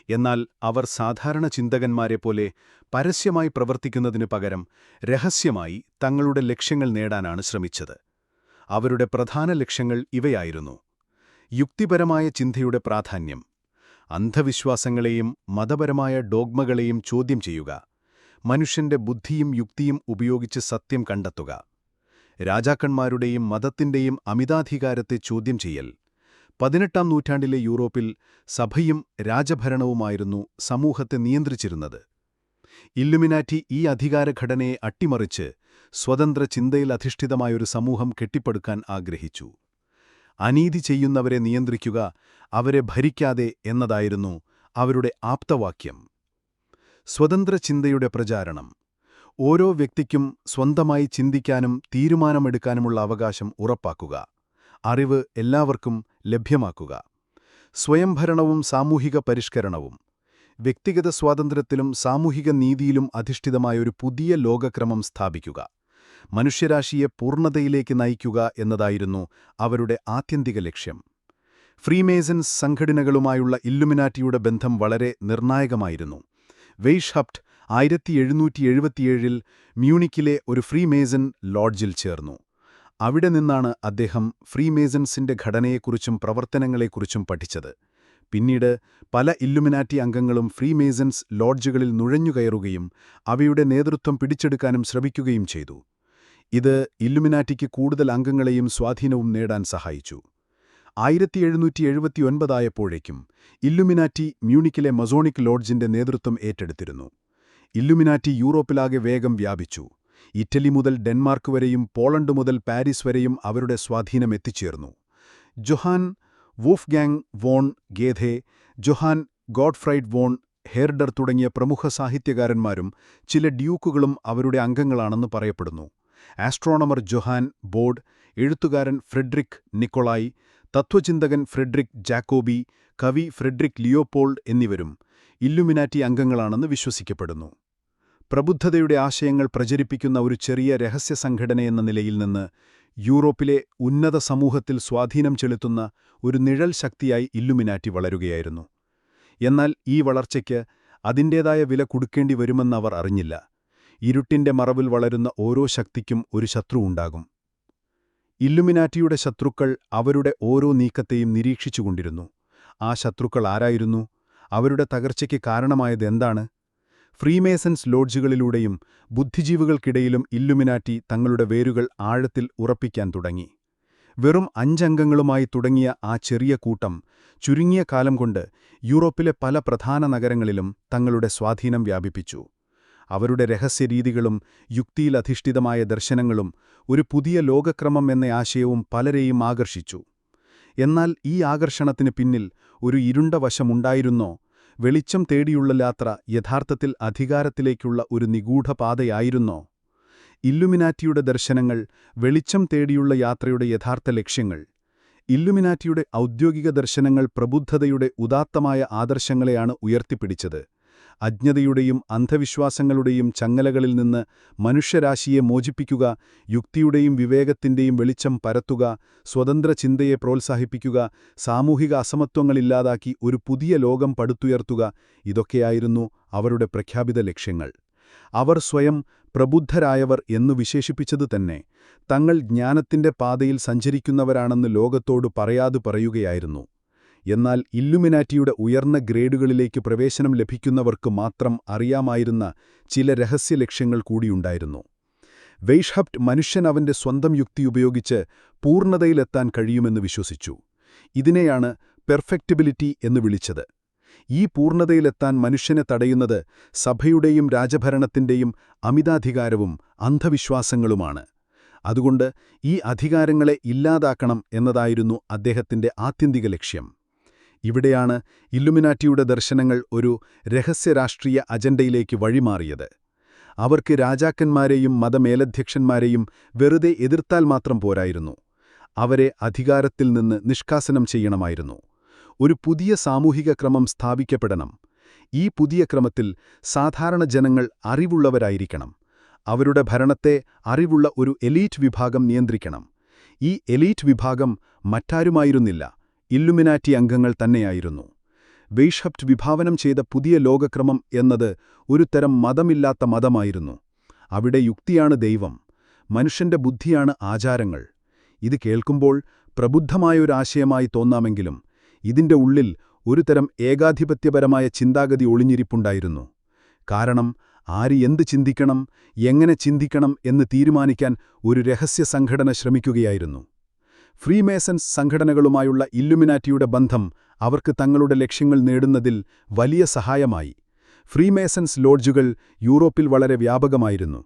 എന്നാൽ അവർ സാധാരണ ചിന്തകന്മാരെപ്പോലെ പരസ്യമായി പ്രവർത്തിക്കുന്നതിനു പകരം രഹസ്യമായി തങ്ങളുടെ ലക്ഷ്യങ്ങൾ നേടാനാണ് ശ്രമിച്ചത്. അവരുടെ പ്രധാന ലക്ഷ്യങ്ങൾ ഇവയായിരുന്നു: യുക്തിപരമായ ചിന്തയുടെ പ്രാധാന്യം, അന്ധവിശ്വാസങ്ങളെയും മതപരമായ ഡോഗ്മകളെയും ചോദ്യം ചെയ്യുക, മനുഷ്യന്റെ ബുദ്ധിയും യുക്തിയും ഉപയോഗിച്ച് സത്യം കണ്ടെത്തുക, രാജാക്കന്മാരുടെയും മതത്തിന്റെയും അമിതാധികാരത്തെ ചോദ്യം ചെയ്യൽ. 18-ാം നൂറ്റാണ്ടിലെ യൂറോപ്പിൽ സഭയും രാജഭരണവുമായിരുന്നു സമൂഹത്തെ നിയന്ത്രിച്ചിരുന്നത്. ഇല്ലുമിനാറ്റി ഈ അധികാരഘടനയെ അട്ടിമറിച്ച് സ്വതന്ത്ര ചിന്തയിൽ അധിഷ്ഠിതമായൊരു സമൂഹം കെട്ടിപ്പടുക്കാൻ ആഗ്രഹിച്ചു. അനീതി ചെയ്യുന്നവരെ നിയന്ത്രിക്കുക, അവരെ ഭരിക്കാതെ എന്നതായിരുന്നു അവരുടെ ആപ്തവാക്യം. സ്വതന്ത്ര ചിന്തയുടെ പ്രചാരണം: ഓരോ വ്യക്തിക്കും സ്വന്തമായി ചിന്തിക്കാനും തീരുമാനമെടുക്കാനുമുള്ള അവകാശം ഉറപ്പാക്കുക, അറിവ് എല്ലാവർക്കും ലഭ്യമാക്കുക. സ്വയംഭരണവും സാമൂഹിക പരിഷ്കരണവും: വ്യക്തിഗത സ്വാതന്ത്ര്യത്തിലും സാമൂഹിക നീതിയിലും അധിഷ്ഠിതമായൊരു പുതിയ ലോകക്രമം സ്ഥാപിക്കുക, മനുഷ്യരാശിയെ പൂർണ്ണതയിലേക്ക് നയിക്കുക എന്നതായിരുന്നു അവരുടെ ആത്യന്തിക ലക്ഷ്യം. ഫ്രീമേസൺസ് സംഘടനകളുമായുള്ള ഇല്ലുമിനാറ്റിയുടെ ബന്ധം വളരെ നിർണായകമായിരുന്നു. വെയ്ഷ്ഹപ്റ്റ് 1777-ൽ മ്യൂണിക്കിലെ ഒരു ഫ്രീമേസൺ ലോഡ്ജിൽ ചേർന്നു. അവിടെ നിന്നാണ് അദ്ദേഹം ഫ്രീമേസൺസിന്റെ ഘടനയെക്കുറിച്ചും പ്രവർത്തനങ്ങളെക്കുറിച്ചും പഠിച്ചത്. പിന്നീട് പല ഇല്ലുമിനാറ്റി അംഗങ്ങളും ഫ്രീമേസൺസ് ലോഡ്ജുകളിൽ നുഴഞ്ഞുകയറുകയും അവയുടെ നേതൃത്വം പിടിച്ചെടുക്കാനും ശ്രമിക്കുകയും ചെയ്തു. ഇത് ഇല്ലുമിനാറ്റിക്ക് കൂടുതൽ അംഗങ്ങളെയും സ്വാധീനവും നേടാൻ സഹായിച്ചു. 1779 ആയപ്പോഴേക്കും ഇല്ലുമിനാറ്റി മ്യൂണിക്കിലെ മസോണിക് ലോഡ്ജിന്റെ നേതൃത്വം ഏറ്റെടുത്തിരുന്നു. ഇല്ലുമിനാറ്റി യൂറോപ്പിലാകെ വേഗം വ്യാപിച്ചു. ഇറ്റലി മുതൽ ഡെൻമാർക്ക് വരെയും പോളണ്ട് മുതൽ പാരീസ് വരെയും അവരുടെ സ്വാധീനം എത്തിച്ചേർന്നു. Johan Wolfgang von ഗേഥെ, Johan Gottfried von ഹെർഡർ തുടങ്ങിയ പ്രമുഖ സാഹിത്യകാരന്മാരും ചില ഡ്യൂക്കുകളും അവരുടെ അംഗങ്ങളാണെന്ന് പറയപ്പെടുന്നു. ആസ്ട്രോണമർ ജൊഹാൻ ബോഡ്, എഴുത്തുകാരൻ ഫ്രെഡറിക് നിക്കൊളായി, തത്വചിന്തകൻ ഫ്രെഡറിക് ജാക്കോബി, കവി ഫ്രെഡറിക് ലിയോപോൾഡ് എന്നിവരും ഇല്ലുമിനാറ്റി അംഗങ്ങളാണെന്ന് വിശ്വസിക്കപ്പെടുന്നു. പ്രബുദ്ധതയുടെ ആശയങ്ങൾ പ്രചരിപ്പിക്കുന്ന ഒരു ചെറിയ രഹസ്യ സംഘടനയെന്ന നിലയിൽ നിന്ന് യൂറോപ്പിലെ ഉന്നത സമൂഹത്തിൽ സ്വാധീനം ചെലുത്തുന്ന ഒരു നിഴൽ ശക്തിയായി ഇല്ലുമിനാറ്റി വളരുകയായിരുന്നു. എന്നാൽ ഈ വളർച്ചയ്ക്ക് അതിൻ്റേതായ വില കൊടുക്കേണ്ടി വരുമെന്നവർ അറിഞ്ഞില്ല. ഇരുട്ടിന്റെ മറവിൽ വളരുന്ന ഓരോ ശക്തിക്കും ഒരു ശത്രു ഉണ്ടാകും. ഇല്ലുമിനാറ്റിയുടെ ശത്രുക്കൾ അവരുടെ ഓരോ നീക്കത്തെയും നിരീക്ഷിച്ചുകൊണ്ടിരുന്നു. ആ ശത്രുക്കൾ ആരായിരുന്നു? അവരുടെ തകർച്ചയ്ക്ക് കാരണമായത് എന്താണ്? ഫ്രീമേസൺസ് ലോഡ്ജുകളിലൂടെയും ബുദ്ധിജീവികൾക്കിടയിലും ഇല്ലുമിനാറ്റി തങ്ങളുടെ വേരുകൾ ആഴത്തിൽ ഉറപ്പിക്കാൻ തുടങ്ങി. വെറും 5 അംഗങ്ങളുമായി തുടങ്ങിയ ആ ചെറിയ കൂട്ടം ചുരുങ്ങിയ കാലം കൊണ്ട് യൂറോപ്പിലെ പല പ്രധാന നഗരങ്ങളിലും തങ്ങളുടെ സ്വാധീനം വ്യാപിപ്പിച്ചു. അവരുടെ രഹസ്യരീതികളും യുക്തിയിലധിഷ്ഠിതമായ ദർശനങ്ങളും ഒരു പുതിയ ലോകക്രമം എന്ന ആശയവും പലരെയും ആകർഷിച്ചു. എന്നാൽ ഈ ആകർഷണത്തിന് പിന്നിൽ ഒരു ഇരുണ്ട വശമുണ്ടായിരുന്നോ? വെളിച്ചം തേടിയുള്ള യാത്ര യഥാർത്ഥത്തിൽ അധികാരത്തിലേക്കുള്ള ഒരു നിഗൂഢപാതയായിരുന്നോ? ഇല്ലുമിനാറ്റിയുടെ ദർശനങ്ങൾ, വെളിച്ചം തേടിയുള്ള യാത്രയുടെ യഥാർത്ഥ ലക്ഷ്യങ്ങൾ. ഇല്ലുമിനാറ്റിയുടെ ഔദ്യോഗിക ദർശനങ്ങൾ പ്രബുദ്ധതയുടെ ഉദാത്തമായ ആദർശങ്ങളെയാണ് ഉയർത്തിപ്പിടിച്ചത്. അജ്ഞതയുടെയും അന്ധവിശ്വാസങ്ങളുടെയും ചങ്ങലകളിൽ നിന്ന് മനുഷ്യരാശിയെ മോചിപ്പിക്കുക, യുക്തിയുടെയും വിവേകത്തിന്റെയും വെളിച്ചം പരത്തുക, സ്വതന്ത്ര ചിന്തയെ പ്രോത്സാഹിപ്പിക്കുക, സാമൂഹിക അസമത്വങ്ങളില്ലാതാക്കി ഒരു പുതിയ ലോകം പടുത്തുയർത്തുക, ഇതൊക്കെയായിരുന്നു അവരുടെ പ്രഖ്യാപിത ലക്ഷ്യങ്ങൾ. അവർ സ്വയം പ്രബുദ്ധരായവർ എന്നു വിശേഷിപ്പിച്ചത് തന്നെ തങ്ങൾ ജ്ഞാനത്തിന്റെ പാതയിൽ സഞ്ചരിക്കുന്നവരാണെന്ന് ലോകത്തോട് പറയാതു പറയുകയായിരുന്നു. എന്നാൽ ഇല്ലുമിനാറ്റിയുടെ ഉയർന്ന ഗ്രേഡുകളിലേക്ക് പ്രവേശനം ലഭിക്കുന്നവർക്ക് മാത്രം അറിയാമായിരുന്ന ചില രഹസ്യ ലക്ഷ്യങ്ങൾ കൂടിയുണ്ടായിരുന്നു. വെയ്ഷ്ഹപ്റ്റ് മനുഷ്യൻ അവന്റെ സ്വന്തം യുക്തി ഉപയോഗിച്ച് പൂർണ്ണതയിലെത്താൻ കഴിയുമെന്ന് വിശ്വസിച്ചു. ഇതിനെയാണ് പെർഫെക്റ്റിബിലിറ്റി എന്ന് വിളിച്ചത്. ഈ പൂർണ്ണതയിലെത്താൻ മനുഷ്യനെ തടയുന്നത് സഭയുടെയും രാജഭരണത്തിന്റെയും അമിതാധികാരവും അന്ധവിശ്വാസങ്ങളുമാണ്. അതുകൊണ്ട് ഈ അധികാരങ്ങളെ ഇല്ലാതാക്കണം എന്നതായിരുന്നു അദ്ദേഹത്തിന്റെ ആത്യന്തിക ലക്ഷ്യം. ഇവിടെയാണ് ഇല്ലുമിനാറ്റിയുടെ ദർശനങ്ങൾ ഒരു രഹസ്യരാഷ്ട്രീയ അജണ്ടയിലേക്ക് വഴിമാറിയത്. അവർക്ക് രാജാക്കന്മാരെയും മതമേലധ്യക്ഷന്മാരെയും വെറുതെ എതിർത്താൽ മാത്രം പോരായിരുന്നു. അവരെ അധികാരത്തിൽ നിന്ന് നിഷ്കാസനം ചെയ്യണമായിരുന്നു. ഒരു പുതിയ സാമൂഹിക ക്രമം സ്ഥാപിക്കപ്പെടണം. ഈ പുതിയ ക്രമത്തിൽ സാധാരണ ജനങ്ങൾ അറിവുള്ളവരായിരിക്കണം. അവരുടെ ഭരണത്തെ അറിവുള്ള ഒരു എലീറ്റ് വിഭാഗം നിയന്ത്രിക്കണം. ഈ എലീറ്റ് വിഭാഗം മറ്റാരുമായിരുന്നില്ല, ഇല്ലുമിനാറ്റി അംഗങ്ങൾ തന്നെയായിരുന്നു. വെയ്ഷ്ഹപ്റ്റ് വിഭാവനം ചെയ്ത പുതിയ ലോകക്രമം എന്നത് ഒരു തരം മതമില്ലാത്ത മതമായിരുന്നു. അവിടെ യുക്തിയാണ് ദൈവം, മനുഷ്യന്റെ ബുദ്ധിയാണ് ആചാരങ്ങൾ. ഇത് കേൾക്കുമ്പോൾ പ്രബുദ്ധമായൊരാശയമായി തോന്നാമെങ്കിലും ഇതിന്റെ ഉള്ളിൽ ഒരു തരം ഏകാധിപത്യപരമായ ചിന്താഗതി ഒളിഞ്ഞിരിപ്പുണ്ടായിരുന്നു. കാരണം ആര് എന്ത് ചിന്തിക്കണം, എങ്ങനെ ചിന്തിക്കണം എന്ന് തീരുമാനിക്കാൻ ഒരു രഹസ്യ സംഘടന ശ്രമിക്കുകയായിരുന്നു. ഫ്രീമേസൺസ് സംഘടനകളുമായുള്ള ഇല്ലുമിനാറ്റിയുടെ ബന്ധം അവർക്ക് തങ്ങളുടെ ലക്ഷ്യങ്ങൾ നേടുന്നതിൽ വലിയ സഹായമായി. ഫ്രീമേസൺസ് ലോഡ്ജുകൾ യൂറോപ്പിൽ വളരെ വ്യാപകമായിരുന്നു.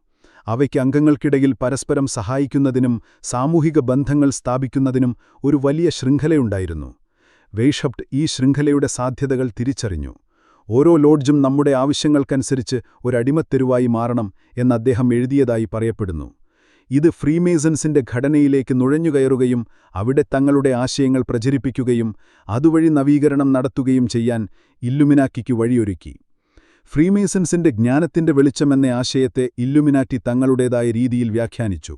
അവയ്ക്ക് അംഗങ്ങൾക്കിടയിൽ പരസ്പരം സഹായിക്കുന്നതിനും സാമൂഹിക ബന്ധങ്ങൾ സ്ഥാപിക്കുന്നതിനും ഒരു വലിയ ശൃംഖലയുണ്ടായിരുന്നു. വെയ്ഷ്ഹപ്റ്റ് ഈ ശൃംഖലയുടെ സാധ്യതകൾ തിരിച്ചറിഞ്ഞു. ഓരോ ലോഡ്ജും നമ്മുടെ ആവശ്യങ്ങൾക്കനുസരിച്ച് ഒരടിമത്തെരുവായി മാറണം എന്ന് അദ്ദേഹം എഴുതിയതായി പറയപ്പെടുന്നു. ഇത് ഫ്രീമേസൺസിന്റെ ഘടനയിലേക്ക് നുഴഞ്ഞുകയറുകയും അവിടെ തങ്ങളുടെ ആശയങ്ങൾ പ്രചരിപ്പിക്കുകയും അതുവഴി നവീകരണം നടത്തുകയും ചെയ്യാൻ ഇല്ലുമിനാറ്റിക്ക് വഴിയൊരുക്കി. ഫ്രീമേസൺസിന്റെ ജ്ഞാനത്തിന്റെ വെളിച്ചമെന്ന ആശയത്തെ ഇല്ലുമിനാറ്റി തങ്ങളുടേതായ രീതിയിൽ വ്യാഖ്യാനിച്ചു.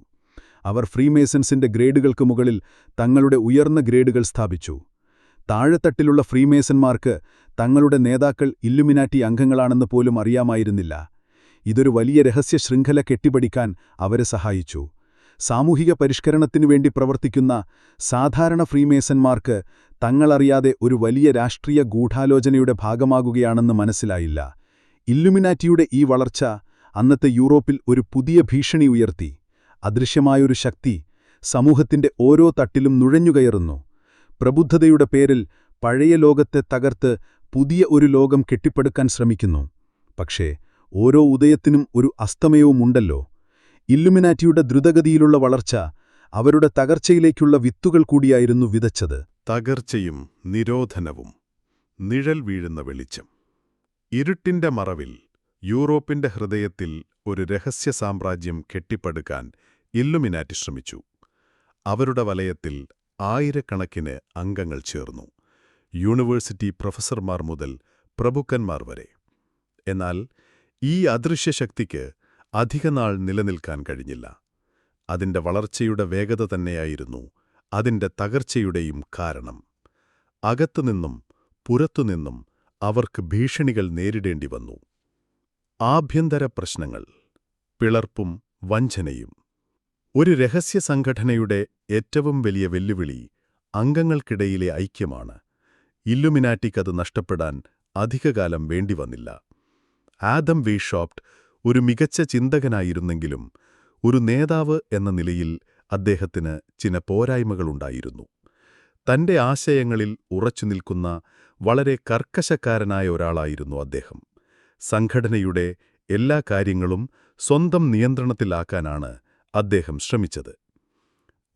അവർ ഫ്രീമേസൺസിന്റെ ഗ്രേഡുകൾക്ക് മുകളിൽ തങ്ങളുടെ ഉയർന്ന ഗ്രേഡുകൾ സ്ഥാപിച്ചു. താഴെത്തട്ടിലുള്ള ഫ്രീമേസന്മാർക്ക് തങ്ങളുടെ നേതാക്കൾ ഇല്ലുമിനാറ്റി അംഗങ്ങളാണെന്ന് പോലും അറിയാമായിരുന്നില്ല. ഇതൊരു വലിയ രഹസ്യ ശൃംഖല കെട്ടിപ്പടുക്കാൻ അവരെ സഹായിച്ചു. സാമൂഹിക പരിഷ്കരണത്തിനുവേണ്ടി പ്രവർത്തിക്കുന്ന സാധാരണ ഫ്രീമേസന്മാർക്ക് തങ്ങളറിയാതെ ഒരു വലിയ രാഷ്ട്രീയ ഗൂഢാലോചനയുടെ ഭാഗമാകുകയാണെന്ന് മനസ്സിലായില്ല. ഇല്ലുമിനാറ്റിയുടെ ഈ വളർച്ച അന്നത്തെ യൂറോപ്പിൽ ഒരു പുതിയ ഭീഷണി ഉയർത്തി. അദൃശ്യമായൊരു ശക്തി സമൂഹത്തിന്റെ ഓരോ തട്ടിലും നുഴഞ്ഞുകയറുന്നു. പ്രബുദ്ധതയുടെ പേരിൽ പഴയ ലോകത്തെ തകർത്ത് പുതിയ ഒരു ലോകം കെട്ടിപ്പടുക്കാൻ ശ്രമിക്കുന്നു. പക്ഷേ ഓരോ ഉദയത്തിനും ഒരു അസ്തമയവുമുണ്ടല്ലോ. ഇല്ലുമിനാറ്റിയുടെ ദ്രുതഗതിയിലുള്ള വളർച്ച അവരുടെ തകർച്ചയിലേക്കുള്ള വിത്തുകൾ കൂടിയായിരുന്നു വിതച്ചത്. തകർച്ചയും നിരോധനവും, നിഴൽ വീഴുന്ന വെളിച്ചം. ഇരുട്ടിന്റെ മറവിൽ യൂറോപ്പിന്റെ ഹൃദയത്തിൽ ഒരു രഹസ്യ സാമ്രാജ്യം കെട്ടിപ്പടുക്കാൻ ഇല്ലുമിനാറ്റി ശ്രമിച്ചു. അവരുടെ വലയത്തിൽ ആയിരക്കണക്കിന് അംഗങ്ങൾ ചേർന്നു, യൂണിവേഴ്സിറ്റി പ്രൊഫസർമാർ മുതൽ പ്രഭുക്കന്മാർ വരെ. എന്നാൽ ഈ അദൃശ്യശക്തിക്ക് അധികനാൾ നിലനിൽക്കാൻ കഴിഞ്ഞില്ല. അതിന്റെ വളർച്ചയുടെ വേഗത തന്നെയായിരുന്നു അതിന്റെ തകർച്ചയുടെയും കാരണം. അകത്തുനിന്നും പുറത്തുനിന്നും അവർക്ക് ഭീഷണികൾ നേരിടേണ്ടി വന്നു. ആഭ്യന്തര പ്രശ്നങ്ങൾ, പിളർപ്പും വഞ്ചനയും. ഒരു രഹസ്യ സംഘടനയുടെ ഏറ്റവും വലിയ വെല്ലുവിളി അംഗങ്ങൾക്കിടയിലെ ഐക്യമാണ്. ഇല്ലുമിനാറ്റിക്കത് നഷ്ടപ്പെടാൻ അധികകാലം വേണ്ടിവന്നില്ല. ആദം വെയ്ഷ്ഹപ്റ്റ് ഒരു മികച്ച ചിന്തകനായിരുന്നെങ്കിലും ഒരു നേതാവ് എന്ന നിലയിൽ അദ്ദേഹത്തിന് ചില പോരായ്മകളുണ്ടായിരുന്നു. തന്റെ ആശയങ്ങളിൽ ഉറച്ചുനിൽക്കുന്ന വളരെ കർക്കശക്കാരനായ ഒരാളായിരുന്നു അദ്ദേഹം. സംഘടനയുടെ എല്ലാ കാര്യങ്ങളും സ്വന്തം നിയന്ത്രണത്തിലാക്കാനാണ് അദ്ദേഹം ശ്രമിച്ചത്.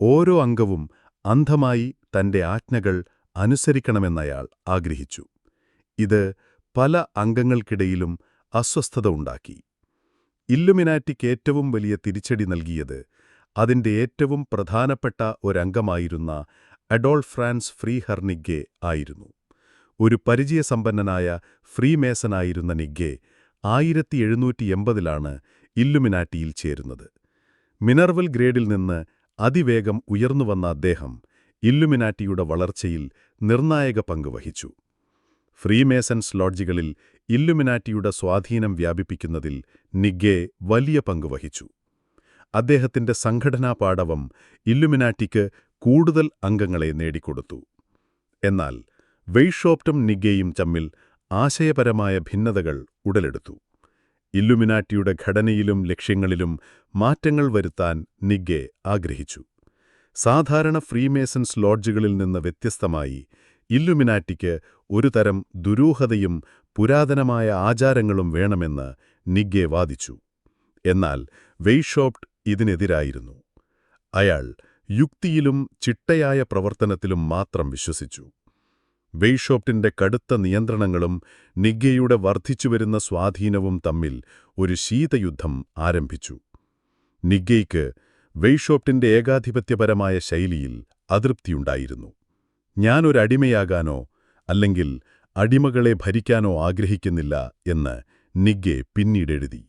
ഓരോ അംഗവും അന്ധമായി തന്റെ ആജ്ഞകൾ അനുസരിക്കണമെന്നയാൾ ആഗ്രഹിച്ചു. ഇത് പല അംഗങ്ങൾക്കിടയിലും അസ്വസ്ഥത ഉണ്ടാക്കി. ഇല്ലുമിനാറ്റിക്ക് ഏറ്റവും വലിയ തിരിച്ചടി നൽകിയത് അതിന്റെ ഏറ്റവും പ്രധാനപ്പെട്ട ഒരംഗമായിരുന്ന അഡോൾഫ് ഫ്രാൻസ് ഫ്രീഹർ നിഗ്ഗെ ആയിരുന്നു. ഒരു പരിചയസമ്പന്നനായ ഫ്രീമേസനായിരുന്ന നിഗ്ഗെ 1780 ഇല്ലുമിനാറ്റിയിൽ ചേരുന്നത്. മിനർവൽ ഗ്രേഡിൽ നിന്ന് അതിവേഗം ഉയർന്നുവന്ന അദ്ദേഹം ഇല്ലുമിനാറ്റിയുടെ വളർച്ചയിൽ നിർണായക പങ്ക് വഹിച്ചു. ഫ്രീമേസൺസ് ലോഡ്ജുകളിൽ ഇല്ലുമിനാറ്റിയുടെ സ്വാധീനം വ്യാപിപ്പിക്കുന്നതിൽ നിഗ്ഗെ വലിയ പങ്ക് വഹിച്ചു. അദ്ദേഹത്തിന്റെ സംഘടനാ പാടവം ഇല്ലുമിനാറ്റിക്ക് കൂടുതൽ അംഗങ്ങളെ നേടിക്കൊടുത്തു. എന്നാൽ വെയ്ഷ്ഹപ്റ്റും നിഗ്ഗെയും തമ്മിൽ ആശയപരമായ ഭിന്നതകൾ ഉടലെടുത്തു. ഇല്ലുമിനാറ്റിയുടെ ഘടനയിലും ലക്ഷ്യങ്ങളിലും മാറ്റങ്ങൾ വരുത്താൻ നിഗ്ഗെ ആഗ്രഹിച്ചു. സാധാരണ ഫ്രീമേസൺസ് ലോഡ്ജുകളിൽ നിന്ന് വ്യത്യസ്തമായി ഇല്ലുമിനാറ്റിക്ക് ഒരു തരം ദുരൂഹതയും പുരാതനമായ ആചാരങ്ങളും വേണമെന്ന് നിഗ്ഗെ വാദിച്ചു. എന്നാൽ വെയ്ഷ്ഹപ്റ്റ് ഇതിനെതിരായിരുന്നു. അയാൾ യുക്തിയിലും ചിട്ടയായ പ്രവർത്തനത്തിലും മാത്രം വിശ്വസിച്ചു. വെയ്ഷ്ഹപ്റ്റിന്റെ കടുത്ത നിയന്ത്രണങ്ങളും നിഗ്ഗെയുടെ വർദ്ധിച്ചുവരുന്ന സ്വാധീനവും തമ്മിൽ ഒരു ശീതയുദ്ധം ആരംഭിച്ചു. നിഗ്ഗെയ്ക്ക് വെയ്ഷ്ഹപ്റ്റിന്റെ ഏകാധിപത്യപരമായ ശൈലിയിൽ അതൃപ്തിയുണ്ടായിരുന്നു. ഞാനൊരടിമയാകാനോ അല്ലെങ്കിൽ അടിമകളെ ഭരിക്കാനോ ആഗ്രഹിക്കുന്നില്ല എന്ന് നിഗ്ഗെ പിന്നീടെഴുതി.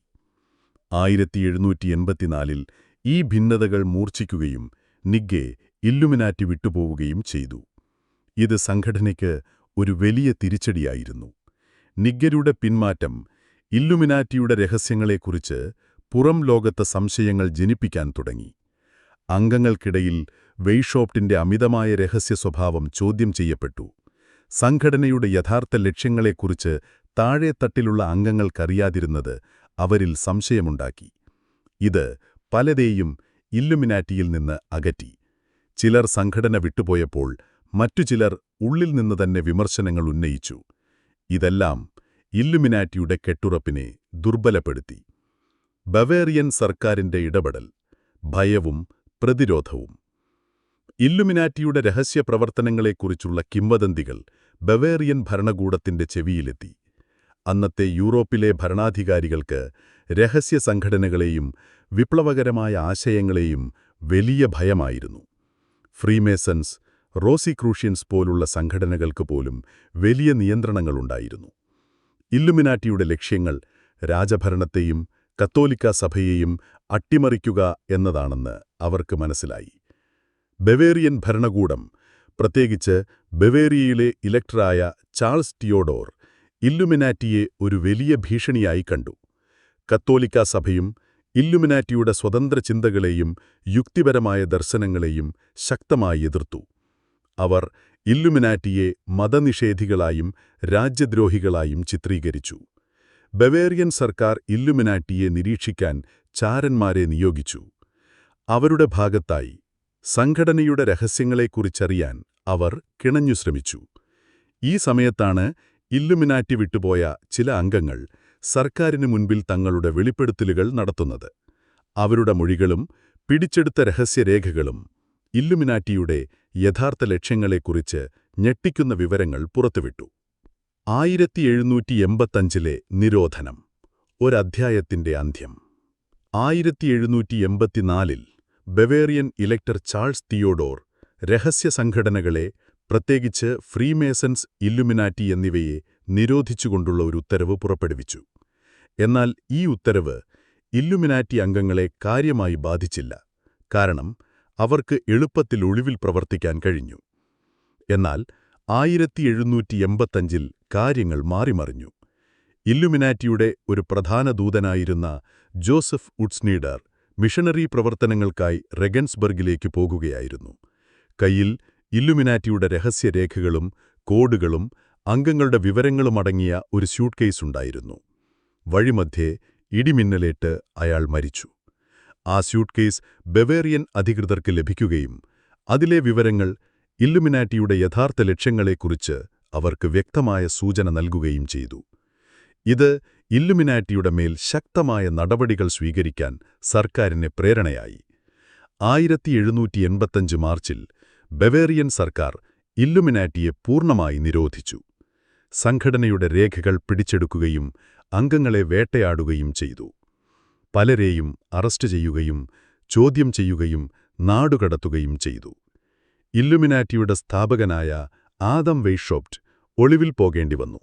1784 ഈ ഭിന്നതകൾ മൂർച്ഛിക്കുകയും നിഗ്ഗെ ഇല്ലുമിനാറ്റി വിട്ടുപോവുകയും ചെയ്തു. ഇത് സംഘടനയ്ക്ക് ഒരു വലിയ തിരിച്ചടിയായിരുന്നു. നിഗ്ഗരുടെ പിന്മാറ്റം ഇല്ലുമിനാറ്റിയുടെ രഹസ്യങ്ങളെക്കുറിച്ച് പുറം ലോകത്ത് സംശയങ്ങൾ ജനിപ്പിക്കാൻ തുടങ്ങി. അംഗങ്ങൾക്കിടയിൽ വെയ്ഷോപ്റ്റിന്റെ അമിതമായ രഹസ്യ സ്വഭാവം ചോദ്യം ചെയ്യപ്പെട്ടു. സംഘടനയുടെ യഥാർത്ഥ ലക്ഷ്യങ്ങളെക്കുറിച്ച് താഴെത്തട്ടിലുള്ള അംഗങ്ങൾക്കറിയാതിരുന്നത് അവരിൽ സംശയമുണ്ടാക്കി. ഇത് പലരെയും ഇല്ലുമിനാറ്റിയിൽ നിന്ന് അകറ്റി. ചിലർ സംഘടന വിട്ടുപോയപ്പോൾ മറ്റു ചിലർ ഉള്ളിൽ നിന്ന് തന്നെ വിമർശനങ്ങൾ ഉന്നയിച്ചു. ഇതെല്ലാം ഇല്ലുമിനാറ്റിയുടെ കെട്ടുറപ്പിനെ ദുർബലപ്പെടുത്തി. ബവേറിയൻ സർക്കാരിന്റെ ഇടപെടൽ, ഭയവും പ്രതിരോധവും. ഇല്ലുമിനാറ്റിയുടെ രഹസ്യപ്രവർത്തനങ്ങളെക്കുറിച്ചുള്ള കിംവദന്തികൾ ബവേറിയൻ ഭരണകൂടത്തിന്റെ ചെവിയിലെത്തി. അന്നത്തെ യൂറോപ്പിലെ ഭരണാധികാരികൾക്ക് രഹസ്യ സംഘടനകളെയും വിപ്ലവകരമായ ആശയങ്ങളെയും വലിയ ഭയമായിരുന്നു. ഫ്രീമേസൺസ്, റോസിക്രൂഷ്യൻസ് പോലുള്ള സംഘടനകൾക്ക് പോലും വലിയ നിയന്ത്രണങ്ങളുണ്ടായിരുന്നു. ഇല്ലുമിനാറ്റിയുടെ ലക്ഷ്യങ്ങൾ രാജഭരണത്തെയും കത്തോലിക്ക സഭയെയും അട്ടിമറിക്കുക എന്നതാണെന്ന് അവർക്ക് മനസ്സിലായി. ബവേറിയൻ ഭരണകൂടം, പ്രത്യേകിച്ച് ബവേറിയയിലെ ഇലക്ടറായ ചാൾസ് തിയോഡോർ, ഇല്ലുമിനാറ്റിയെ ഒരു വലിയ ഭീഷണിയായി കണ്ടു. കത്തോലിക്ക സഭയും ഇല്ലുമിനാറ്റിയുടെ സ്വതന്ത്ര ചിന്തകളെയും യുക്തിപരമായ ദർശനങ്ങളെയും ശക്തമായി എതിർത്തു. അവർ ഇല്ലുമിനാറ്റിയെ മതനിഷേധികളായും രാജ്യദ്രോഹികളായും ചിത്രീകരിച്ചു. ബവേറിയൻ സർക്കാർ ഇല്ലുമിനാറ്റിയെ നിരീക്ഷിക്കാൻ ചാരന്മാരെ നിയോഗിച്ചു. അവരുടെ ഭാഗത്തായി സംഘടനയുടെ രഹസ്യങ്ങളെക്കുറിച്ചറിയാൻ അവർ കിണഞ്ഞു ശ്രമിച്ചു. ഈ സമയത്താണ് ഇല്ലുമിനാറ്റി വിട്ടുപോയ ചില അംഗങ്ങൾ സർക്കാരിനു മുൻപിൽ തങ്ങളുടെ വെളിപ്പെടുത്തലുകൾ നടത്തുന്നത്. അവരുടെ മൊഴികളും പിടിച്ചെടുത്ത രഹസ്യരേഖകളും ഇല്ലുമിനാറ്റിയുടെ യഥാർത്ഥ ലക്ഷ്യങ്ങളെക്കുറിച്ച് ഞെട്ടിക്കുന്ന വിവരങ്ങൾ പുറത്തുവിട്ടു. 1785 നിരോധനം, ഒരധ്യായത്തിന്റെ അന്ത്യം. 1784 ബവേറിയൻ ഇലക്ടർ ചാൾസ് തിയോഡോർ രഹസ്യ സംഘടനകളെ, പ്രത്യേകിച്ച് ഫ്രീമേസൺസ്, ഇല്ലുമിനാറ്റി എന്നിവയെ നിരോധിച്ചുകൊണ്ടുള്ള ഒരു ഉത്തരവ് പുറപ്പെടുവിച്ചു. എന്നാൽ ഈ ഉത്തരവ് ഇല്ലുമിനാറ്റി അംഗങ്ങളെ കാര്യമായി ബാധിച്ചില്ല. കാരണം അവർക്ക് എളുപ്പത്തിൽ ഒളിവിൽ പ്രവർത്തിക്കാൻ കഴിഞ്ഞു. എന്നാൽ 1785 കാര്യങ്ങൾ മാറിമറിഞ്ഞു. ഇല്ലുമിനാറ്റിയുടെ ഒരു പ്രധാന ദൂതനായിരുന്ന ജോസഫ് ഉഡ്സ്നീഡർ മിഷണറി പ്രവർത്തനങ്ങൾക്കായി റെഗൻസ്ബർഗിലേക്ക് പോകുകയായിരുന്നു. കയ്യിൽ ഇല്ലുമിനാറ്റിയുടെ രഹസ്യരേഖകളും കോഡുകളും അംഗങ്ങളുടെ വിവരങ്ങളുമടങ്ങിയ ഒരു സ്യൂട്ട്കേസ് ഉണ്ടായിരുന്നു. വഴിമധ്യേ ഇടിമിന്നലേറ്റ് അയാൾ മരിച്ചു. ആ സ്യൂട്ട്കേസ് ബവേറിയൻ അധികൃതർക്ക് ലഭിക്കുകയും അതിലെ വിവരങ്ങൾ ഇല്ലുമിനാറ്റിയുടെ യഥാർത്ഥ ലക്ഷ്യങ്ങളെക്കുറിച്ച് അവർക്ക് വ്യക്തമായ സൂചന നൽകുകയും ചെയ്തു. ഇത് ഇല്ലുമിനാറ്റിയുടെ മേൽ ശക്തമായ നടപടികൾ സ്വീകരിക്കാൻ സർക്കാരിനെ പ്രേരണയായി. 1785 മാർച്ചിൽ ബവേറിയൻ സർക്കാർ ഇല്ലുമിനാറ്റിയെ പൂർണ്ണമായി നിരോധിച്ചു. സംഘടനയുടെ രേഖകൾ പിടിച്ചെടുക്കുകയും അംഗങ്ങളെ വേട്ടയാടുകയും ചെയ്തു. പലരെയും അറസ്റ്റ് ചെയ്യുകയും ചോദ്യം ചെയ്യുകയും നാടുകടത്തുകയും ചെയ്തു. ഇല്ലുമിനാറ്റിയുടെ സ്ഥാപകനായ ആദം വെയ്ഷോപ്റ്റ് ഒളിവിൽ പോകേണ്ടിവന്നു.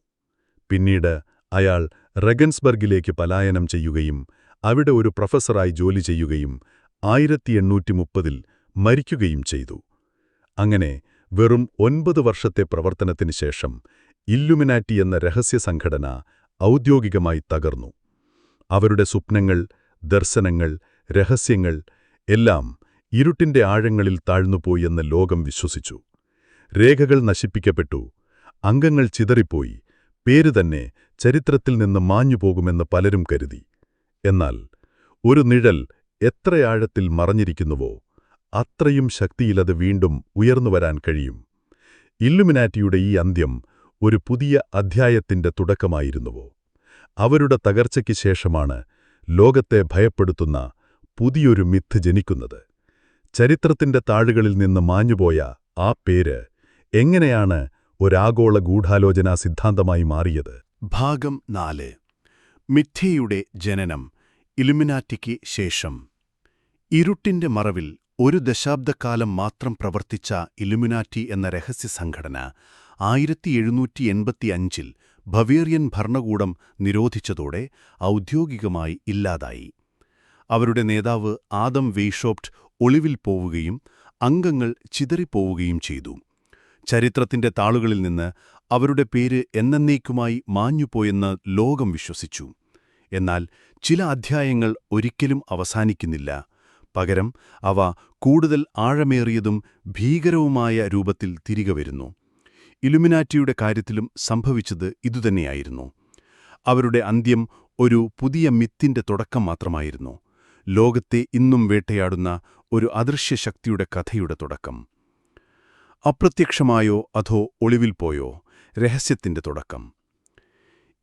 പിന്നീട് അയാൾ റെഗൻസ്ബർഗിലേക്ക് പലായനം ചെയ്യുകയും അവിടെ ഒരു പ്രൊഫസറായി ജോലി ചെയ്യുകയും 1830 മരിക്കുകയും ചെയ്തു. അങ്ങനെ വെറും 9 വർഷത്തെ പ്രവർത്തനത്തിന് ശേഷം ഇല്ലുമിനാറ്റി എന്ന രഹസ്യ സംഘടന ഔദ്യോഗികമായി തകർന്നു. അവരുടെ സ്വപ്നങ്ങൾ, ദർശനങ്ങൾ, രഹസ്യങ്ങൾ എല്ലാം ഇരുട്ടിന്റെ ആഴങ്ങളിൽ താഴ്ന്നുപോയെന്ന് ലോകം വിശ്വസിച്ചു. രേഖകൾ നശിപ്പിക്കപ്പെട്ടു, അംഗങ്ങൾ ചിതറിപ്പോയി, പേര് തന്നെ ചരിത്രത്തിൽ നിന്ന് മാഞ്ഞുപോകുമെന്ന് പലരും കരുതി. എന്നാൽ ഒരു നിഴൽ എത്ര ആഴത്തിൽ മറഞ്ഞിരിക്കുന്നുവോ അത്രയും ശക്തിയിലത് വീണ്ടും ഉയർന്നുവരാൻ കഴിയും. ഇല്ലുമിനാറ്റിയുടെ ഈ അന്ത്യം ഒരു പുതിയ അധ്യായത്തിന്റെ തുടക്കമായിരുന്നുവോ? അവരുടെ തകർച്ചയ്ക്ക് ശേഷമാണ് ലോകത്തെ ഭയപ്പെടുത്തുന്ന പുതിയൊരു മിത്ത് ജനിക്കുന്നത്. ചരിത്രത്തിന്റെ താളുകളിൽ നിന്ന് മാഞ്ഞുപോയ ആ പേര് എങ്ങനെയാണ് ഒരാഗോള ഗൂഢാലോചനാ സിദ്ധാന്തമായി മാറിയത്? ഭാഗം 4. മിഥ്യയുടെ ജനനം, ഇലുമിനാറ്റിക്ക് ശേഷം. ഇരുട്ടിന്റെ മറവിൽ ഒരു ദശാബ്ദക്കാലം മാത്രം പ്രവർത്തിച്ച ഇലുമിനാറ്റി എന്ന രഹസ്യ സംഘടന 1785 ബവേറിയൻ ഭരണകൂടം നിരോധിച്ചതോടെ ഔദ്യോഗികമായി ഇല്ലാതായി. അവരുടെ നേതാവ് ആദം വെയ്ഷോപ്റ്റ് ഒളിവിൽ പോവുകയും അംഗങ്ങൾ ചിതറിപ്പോവുകയും ചെയ്തു. ചരിത്രത്തിന്റെ താളുകളിൽ നിന്ന് അവരുടെ പേര് എന്നേക്കുമായി മാഞ്ഞുപോയെന്ന് ലോകം വിശ്വസിച്ചു. എന്നാൽ ചില അധ്യായങ്ങൾ ഒരിക്കലും അവസാനിക്കുന്നില്ല. പകരം അവ കൂടുതൽ ആഴമേറിയതും ഭീകരവുമായ രൂപത്തിൽ തിരികെ വരുന്നു. ഇലുമിനാറ്റിയുടെ കാര്യത്തിലും സംഭവിച്ചത് ഇതുതന്നെയായിരുന്നു. അവരുടെ അന്ത്യം ഒരു പുതിയ മിത്തിന്റെ തുടക്കം മാത്രമായിരുന്നു. ലോകത്തെ ഇന്നും വേട്ടയാടുന്ന ഒരു അദൃശ്യ ശക്തിയുടെ കഥയുടെ തുടക്കം. അപ്രത്യക്ഷമായോ അതോ ഒളിവിൽ പോയോ രഹസ്യത്തിന്റെ തുടക്കം.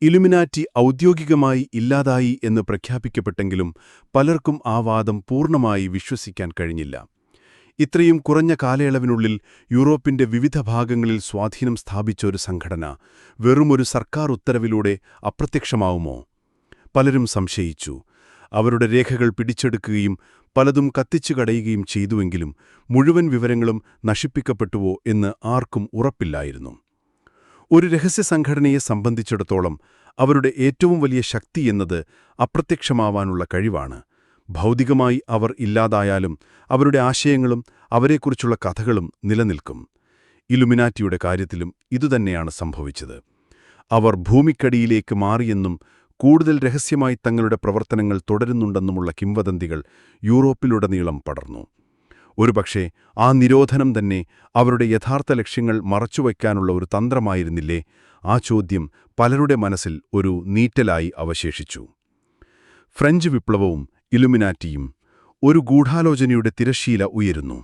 ഇലുമിനാറ്റി ഔദ്യോഗികമായി ഇല്ലാതായി എന്ന് പ്രഖ്യാപിക്കപ്പെട്ടെങ്കിലും പലർക്കും ആ വാദം പൂർണ്ണമായി വിശ്വസിക്കാൻ കഴിഞ്ഞില്ല. ഇത്രയും കുറഞ്ഞ കാലയളവിനുള്ളിൽ യൂറോപ്പിന്റെ വിവിധ ഭാഗങ്ങളിൽ സ്വാധീനം സ്ഥാപിച്ച ഒരു സംഘടന വെറുമൊരു സർക്കാർ ഉത്തരവിലൂടെ അപ്രത്യക്ഷമാവുമോ? പലരും സംശയിച്ചു. അവരുടെ രേഖകൾ പിടിച്ചെടുക്കുകയും പലതും കത്തിച്ചു കടയുകയും ചെയ്തുവെങ്കിലും മുഴുവൻ വിവരങ്ങളും നശിപ്പിക്കപ്പെട്ടുവോ എന്ന് ആർക്കും ഉറപ്പില്ലായിരുന്നു. ഒരു രഹസ്യ സംഘടനയെ സംബന്ധിച്ചിടത്തോളം അവരുടെ ഏറ്റവും വലിയ ശക്തി എന്നത് അപ്രത്യക്ഷമാവാനുള്ള കഴിവാണ്. ഭൗതികമായി അവർ ഇല്ലാതായാലും അവരുടെ ആശയങ്ങളും അവരെക്കുറിച്ചുള്ള കഥകളും നിലനിൽക്കും. ഇലുമിനാറ്റിയുടെ കാര്യത്തിലും ഇതുതന്നെയാണ് സംഭവിച്ചത്. അവർ ഭൂമിക്കടിയിലേക്ക് മാറിയെന്നും കൂടുതൽ രഹസ്യമായി തങ്ങളുടെ പ്രവർത്തനങ്ങൾ തുടരുന്നുണ്ടെന്നുമുള്ള കിംവദന്തികൾ യൂറോപ്പിലുടനീളം പടർന്നു. ഒരുപക്ഷേ ആ നിരോധനം തന്നെ അവരുടെ യഥാർത്ഥ ലക്ഷ്യങ്ങൾ മറച്ചുവയ്ക്കാനുള്ള ഒരു തന്ത്രമായിരുന്നില്ലേ? ആ ചോദ്യം പലരുടെ മനസ്സിൽ ഒരു നീറ്റലായി അവശേഷിച്ചു. ഫ്രഞ്ച് വിപ്ലവവും ഇലുമിനാറ്റിയും. ഒരു ഗൂഢാലോചനയുടെ തിരശ്ശീല ഉയരുന്നു.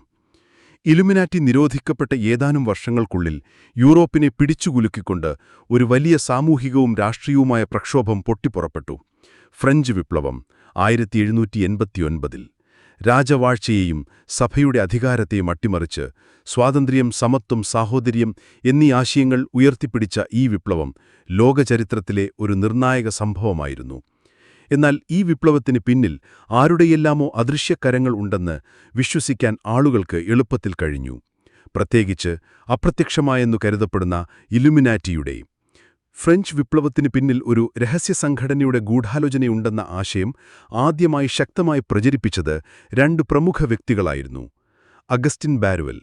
ഇലുമിനാറ്റി നിരോധിക്കപ്പെട്ട ഏതാനും വർഷങ്ങൾക്കുള്ളിൽ യൂറോപ്പിനെ പിടിച്ചുകുലുക്കിക്കൊണ്ട് ഒരു വലിയ സാമൂഹികവും രാഷ്ട്രീയവുമായ പ്രക്ഷോഭം പൊട്ടിപ്പുറപ്പെട്ടു. ഫ്രഞ്ച് വിപ്ലവം 1789. രാജവാഴ്ചയെയും സഭയുടെ അധികാരത്തെയും അട്ടിമറിച്ച് സ്വാതന്ത്ര്യം, സമത്വം, സാഹോദര്യം എന്നീ ആശയങ്ങൾ ഉയർത്തിപ്പിടിച്ച ഈ വിപ്ലവം ലോകചരിത്രത്തിലെ ഒരു നിർണായക സംഭവമായിരുന്നു. എന്നാൽ ഈ വിപ്ലവത്തിന് പിന്നിൽ ആരുടെയെല്ലാമോ അദൃശ്യക്കരങ്ങൾ ഉണ്ടെന്ന് വിശ്വസിക്കാൻ ആളുകൾക്ക് എളുപ്പത്തിൽ കഴിഞ്ഞു. പ്രത്യേകിച്ച് അപ്രത്യക്ഷമായെന്നു കരുതപ്പെടുന്ന ഇലുമിനാറ്റിയുടെ. ഫ്രഞ്ച് വിപ്ലവത്തിന് പിന്നിൽ ഒരു രഹസ്യ സംഘടനയുടെ ഗൂഢാലോചനയുണ്ടെന്ന ആശയം ആദ്യമായി ശക്തമായി പ്രചരിപ്പിച്ചത് രണ്ട് പ്രമുഖ വ്യക്തികളായിരുന്നു. അഗസ്റ്റിൻ ബാരുവൽ.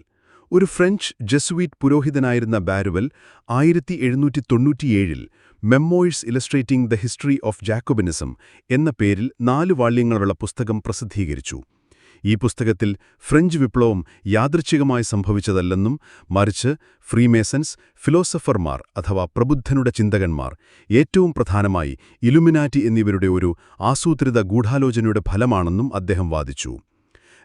ഒരു ഫ്രഞ്ച് ജെസുവീറ്റ് പുരോഹിതനായിരുന്ന ബാരുവൽ 1797 മെമ്മോയിഴ്സ് ഇലസ്ട്രേറ്റിംഗ് ദ ഹിസ്റ്ററി ഓഫ് ജാക്കോബിനിസം എന്ന പേരിൽ 4 വാള്യങ്ങളുള്ള പുസ്തകം പ്രസിദ്ധീകരിച്ചു. ഈ പുസ്തകത്തിൽ ഫ്രഞ്ച് വിപ്ലവം യാദൃച്ഛികമായി സംഭവിച്ചതല്ലെന്നും മറിച്ച് ഫ്രീമേസൺസ്, ഫിലോസഫർമാർ അഥവാ പ്രബുദ്ധനുടെ ചിന്തകന്മാർ, ഏറ്റവും പ്രധാനമായി ഇലുമിനാറ്റി എന്നിവരുടെ ഒരു ആസൂത്രിത ഗൂഢാലോചനയുടെ ഫലമാണെന്നും അദ്ദേഹം വാദിച്ചു.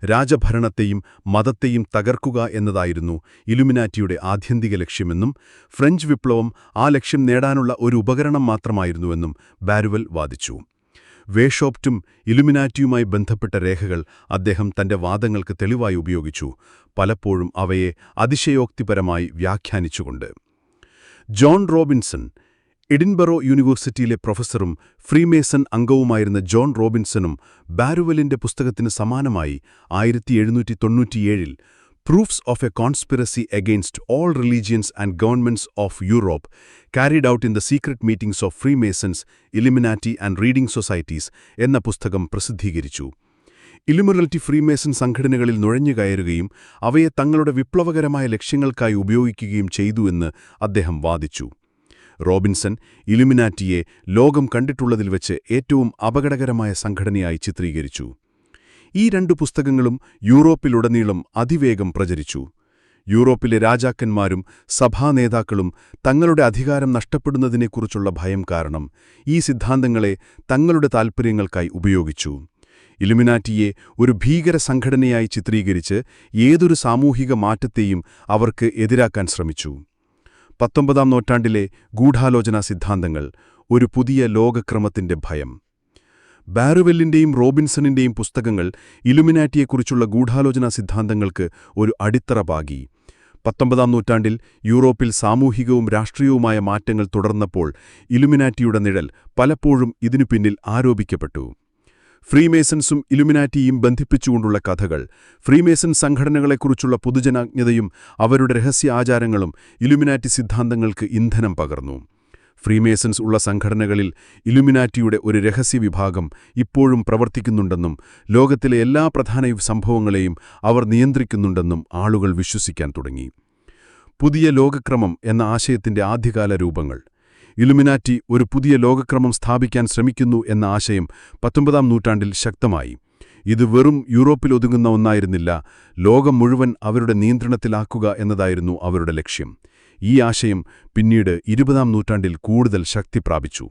രാജഭരണത്തെയും മതത്തെയും തകർക്കുക എന്നതായിരുന്നു ഇലുമിനാറ്റിയുടെ ആത്യന്തിക ലക്ഷ്യമെന്നും ഫ്രഞ്ച് വിപ്ലവം ആ ലക്ഷ്യം നേടാനുള്ള ഒരു ഉപകരണം മാത്രമായിരുന്നുവെന്നും ബാരുവൽ വാദിച്ചു. വേഷോപ്റ്റും ഇലുമിനാറ്റിയുമായി ബന്ധപ്പെട്ട രേഖകൾ അദ്ദേഹം തന്റെ വാദങ്ങൾക്ക് തെളിവായി ഉപയോഗിച്ചു, പലപ്പോഴും അവയെ അതിശയോക്തിപരമായി വ്യാഖ്യാനിച്ചുകൊണ്ട്. John Robinson. എഡിൻബറോ യൂണിവേഴ്സിറ്റിയിലെ പ്രൊഫസറും ഫ്രീമേസൺ അംഗവുമായിരുന്ന ജോൺ റോബിൻസണും ബാരുവലിന്റെ പുസ്തകത്തിന് സമാനമായി 1797 Proofs of a Conspiracy Against All Religions and Governments of Europe, carried out in the secret meetings of Freemasons, Illuminati and Reading Societies എന്ന പുസ്തകം പ്രസിദ്ധീകരിച്ചു. ഇലുമിനാറ്റി ഫ്രീമേസൺ സംഘടനകളിൽ നുഴഞ്ഞുകയറുകയും അവയെ തങ്ങളുടെ വിപ്ലവകരമായ ലക്ഷ്യങ്ങൾക്കായി ഉപയോഗിക്കുകയും ചെയ്തുവെന്ന് അദ്ദേഹം വാദിച്ചു. റോബിൻസൺ ഇലുമിനാറ്റിയെ ലോകം കണ്ടിട്ടുള്ളതിൽ വെച്ച് ഏറ്റവും അപകടകരമായ സംഘടനയായി ചിത്രീകരിച്ചു. ഈ 2 പുസ്തകങ്ങളും യൂറോപ്പിലുടനീളം അതിവേഗം പ്രചരിച്ചു. യൂറോപ്പിലെ രാജാക്കന്മാരും സഭാനേതാക്കളും തങ്ങളുടെ അധികാരം നഷ്ടപ്പെടുന്നതിനെക്കുറിച്ചുള്ള ഭയം കാരണം ഈ സിദ്ധാന്തങ്ങളെ തങ്ങളുടെ താൽപ്പര്യങ്ങൾക്കായി ഉപയോഗിച്ചു. ഇലുമിനാറ്റിയെ ഒരു ഭീകര സംഘടനയായി ചിത്രീകരിച്ച് ഏതൊരു സാമൂഹിക മാറ്റത്തെയും അവർക്ക് എതിരാക്കാൻ ശ്രമിച്ചു. 19-ാം നൂറ്റാണ്ടിലെ ഗൂഢാലോചനാ സിദ്ധാന്തങ്ങൾ. ഒരു പുതിയ ലോകക്രമത്തിന്റെ ഭയം. ബാരുവെല്ലിന്റെയും റോബിൻസണിന്റെയും പുസ്തകങ്ങൾ ഇലുമിനാറ്റിയെക്കുറിച്ചുള്ള ഗൂഢാലോചനാ സിദ്ധാന്തങ്ങൾക്ക് ഒരു അടിത്തറ പാകി. 19-ാം നൂറ്റാണ്ടിൽ യൂറോപ്പിൽ സാമൂഹികവും രാഷ്ട്രീയവുമായ മാറ്റങ്ങൾ തുടർന്നപ്പോൾ ഇലുമിനാറ്റിയുടെ നിഴൽ പലപ്പോഴും ഇതിനു പിന്നിൽ ആരോപിക്കപ്പെട്ടു. ഫ്രീമേസൺസും ഇലുമിനാറ്റിയും ബന്ധിപ്പിച്ചുകൊണ്ടുള്ള കഥകൾ. ഫ്രീമേസൺ സംഘടനകളെക്കുറിച്ചുള്ള പൊതുജനാജ്ഞതയും അവരുടെ രഹസ്യ ആചാരങ്ങളും ഇലുമിനാറ്റി സിദ്ധാന്തങ്ങൾക്ക് ഇന്ധനം പകർന്നു. ഫ്രീമേസൺസ് ഉള്ള സംഘടനകളിൽ ഇലുമിനാറ്റിയുടെ ഒരു രഹസ്യ വിഭാഗം ഇപ്പോഴും പ്രവർത്തിക്കുന്നുണ്ടെന്നും ലോകത്തിലെ എല്ലാ പ്രധാന സംഭവങ്ങളെയും അവർ നിയന്ത്രിക്കുന്നുണ്ടെന്നും ആളുകൾ വിശ്വസിക്കാൻ തുടങ്ങി. പുതിയ ലോകക്രമം എന്ന ആശയത്തിന്റെ ആദ്യകാല രൂപങ്ങൾ. ഇലുമിനാറ്റി ഒരു പുതിയ ലോകക്രമം സ്ഥാപിക്കാൻ ശ്രമിക്കുന്നു എന്ന ആശയം 19-ാം നൂറ്റാണ്ടിൽ ശക്തമായി. ഇത് വെറും യൂറോപ്പിൽ ഒതുങ്ങുന്ന ഒന്നായിരുന്നില്ല, ലോകം മുഴുവൻ അവരുടെ നിയന്ത്രണത്തിലാക്കുക എന്നതായിരുന്നു അവരുടെ ലക്ഷ്യം. ഈ ആശയം പിന്നീട് 20-ാം നൂറ്റാണ്ടിൽ കൂടുതൽ ശക്തി പ്രാപിച്ചു.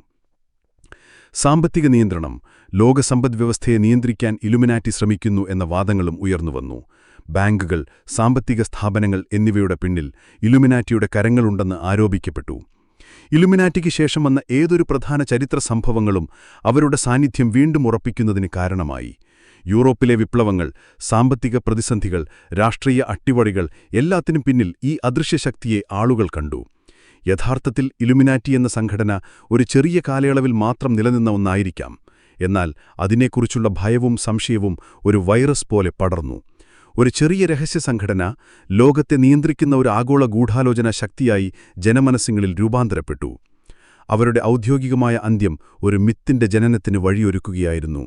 സാമ്പത്തിക നിയന്ത്രണം, ലോക സമ്പദ്വ്യവസ്ഥയെ നിയന്ത്രിക്കാൻ ഇലുമിനാറ്റി ശ്രമിക്കുന്നു എന്ന വാദങ്ങളും ഉയർന്നുവന്നു. ബാങ്കുകൾ, സാമ്പത്തിക സ്ഥാപനങ്ങൾ എന്നിവയുടെ പിന്നിൽ ഇലുമിനാറ്റിയുടെ കരങ്ങളുണ്ടെന്ന് ആരോപിക്കപ്പെട്ടു. ഇലുമിനാറ്റിക്ക് ശേഷം വന്ന ഏതൊരു പ്രധാന ചരിത്ര സംഭവങ്ങളും അവരുടെ സാന്നിധ്യം വീണ്ടും ഉറപ്പിക്കുന്നതിന് കാരണമായി. യൂറോപ്പിലെ വിപ്ലവങ്ങൾ, സാമ്പത്തിക പ്രതിസന്ധികൾ, രാഷ്ട്രീയ അട്ടിമറികൾ എല്ലാത്തിനും പിന്നിൽ ഈ അദൃശ്യശക്തിയെ ആളുകൾ കണ്ടു. യഥാർത്ഥത്തിൽ ഇലുമിനാറ്റി എന്ന സംഘടന ഒരു ചെറിയ കാലയളവിൽ മാത്രം നിലനിന്ന ഒന്നായിരിക്കാം. എന്നാൽ അതിനെക്കുറിച്ചുള്ള ഭയവും സംശയവും ഒരു വൈറസ് പോലെ പടർന്നു. ഒരു ചെറിയ രഹസ്യ സംഘടന ലോകത്തെ നിയന്ത്രിക്കുന്ന ഒരു ആഗോള ഗൂഢാലോചന ശക്തിയായി ജനമനസ്സുകളിൽ രൂപാന്തരപ്പെട്ടു. അവരുടെ ഔദ്യോഗികമായ അന്ത്യം ഒരു മിത്തിന്റെ ജനനത്തിന് വഴിയൊരുക്കുകയായിരുന്നു.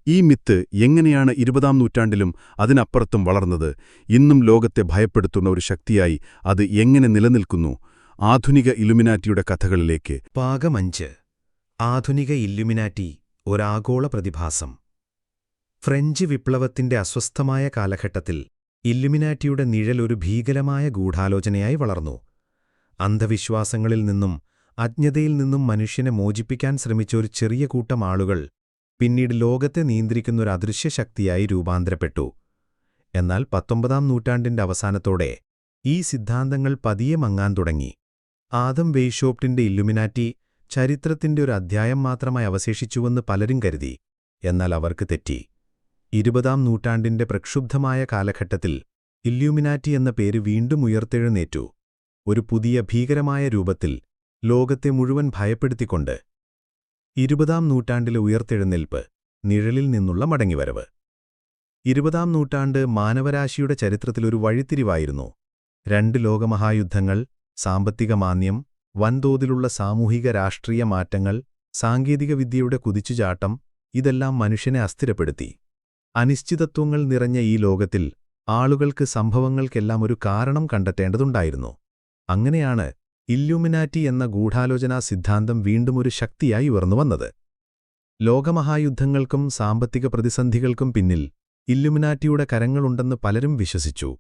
ഈ മിത്ത് എങ്ങനെയാണ് 20-ാം നൂറ്റാണ്ടിലും അതിനപ്പുറത്തും വളർന്നത്? ഇന്നും ലോകത്തെ ഭയപ്പെടുത്തുന്ന ഒരു ശക്തിയായി അത് എങ്ങനെ നിലനിൽക്കുന്നു? ആധുനിക ഇലുമിനാറ്റിയുടെ കഥകളിലേക്ക്. ഭാഗം 5. ആധുനിക ഇല്ലുമിനാറ്റി, ഒരാഗോള പ്രതിഭാസം. ഫ്രഞ്ച് വിപ്ലവത്തിന്റെ അസ്വസ്ഥമായ കാലഘട്ടത്തിൽ ഇല്ലുമിനാറ്റിയുടെ നിഴൽ ഒരു ഭീകരമായ ഗൂഢാലോചനയായി വളർന്നു. അന്ധവിശ്വാസങ്ങളിൽ നിന്നും അജ്ഞതയിൽ നിന്നും മനുഷ്യനെ മോചിപ്പിക്കാൻ ശ്രമിച്ച ഒരു ചെറിയ കൂട്ടം ആളുകൾ പിന്നീട് ലോകത്തെ നിയന്ത്രിക്കുന്ന ഒരു അദൃശ്യ ശക്തിയായി രൂപാന്തരപ്പെട്ടു. എന്നാൽ 19-ാം നൂറ്റാണ്ടിന്റെ അവസാനത്തോടെ ഈ സിദ്ധാന്തങ്ങൾ പതിയെ മങ്ങാൻ തുടങ്ങി. ആദം വെയ്ഷോപ്റ്റിന്റെ ഇല്ലുമിനാറ്റി ചരിത്രത്തിന്റെ ഒരു അധ്യായം മാത്രമായി അവശേഷിച്ചുവെന്ന് പലരും കരുതി. എന്നാൽ അവർക്ക് തെറ്റി. 20-ാം നൂറ്റാണ്ടിന്റെ പ്രക്ഷുബ്ധമായ കാലഘട്ടത്തിൽ ഇല്ലുമിനാറ്റി എന്ന പേര് വീണ്ടും ഉയർത്തെഴുന്നേറ്റു, ഒരു പുതിയ ഭീകരമായ രൂപത്തിൽ, ലോകത്തെ മുഴുവൻ ഭയപ്പെടുത്തിക്കൊണ്ട്. 20-ാം നൂറ്റാണ്ടിലെ ഉയർത്തെഴുന്നേൽപ്പ്, നിഴലിൽ നിന്നുള്ള മടങ്ങിവരവ്. 20-ാം നൂറ്റാണ്ട് മാനവരാശിയുടെ ചരിത്രത്തിലൊരു വഴിത്തിരിവായിരുന്നു. 2 ലോകമഹായുദ്ധങ്ങൾ, സാമ്പത്തിക മാന്ദ്യം, വൻതോതിലുള്ള സാമൂഹിക രാഷ്ട്രീയ മാറ്റങ്ങൾ, സാങ്കേതികവിദ്യയുടെ കുതിച്ചുചാട്ടം, ഇതെല്ലാം മനുഷ്യനെ അസ്ഥിരപ്പെടുത്തി. അനിശ്ചിതത്വങ്ങൾ നിറഞ്ഞ ഈ ലോകത്തിൽ ആളുകൾക്ക് സംഭവങ്ങൾക്കെല്ലാം ഒരു കാരണം കണ്ടെത്തേണ്ടതുണ്ടായിരുന്നു. അങ്ങനെയാണ് ഇല്ലുമിനാറ്റി എന്ന ഗൂഢാലോചനാ സിദ്ധാന്തം വീണ്ടും ഒരു ശക്തിയായി ഉയർന്നുവന്നത്. ലോകമഹായുദ്ധങ്ങൾക്കും സാമ്പത്തിക പ്രതിസന്ധികൾക്കും പിന്നിൽ ഇല്ലുമിനാറ്റിയുടെ കരങ്ങളുണ്ടെന്ന് പലരും വിശ്വസിച്ചു.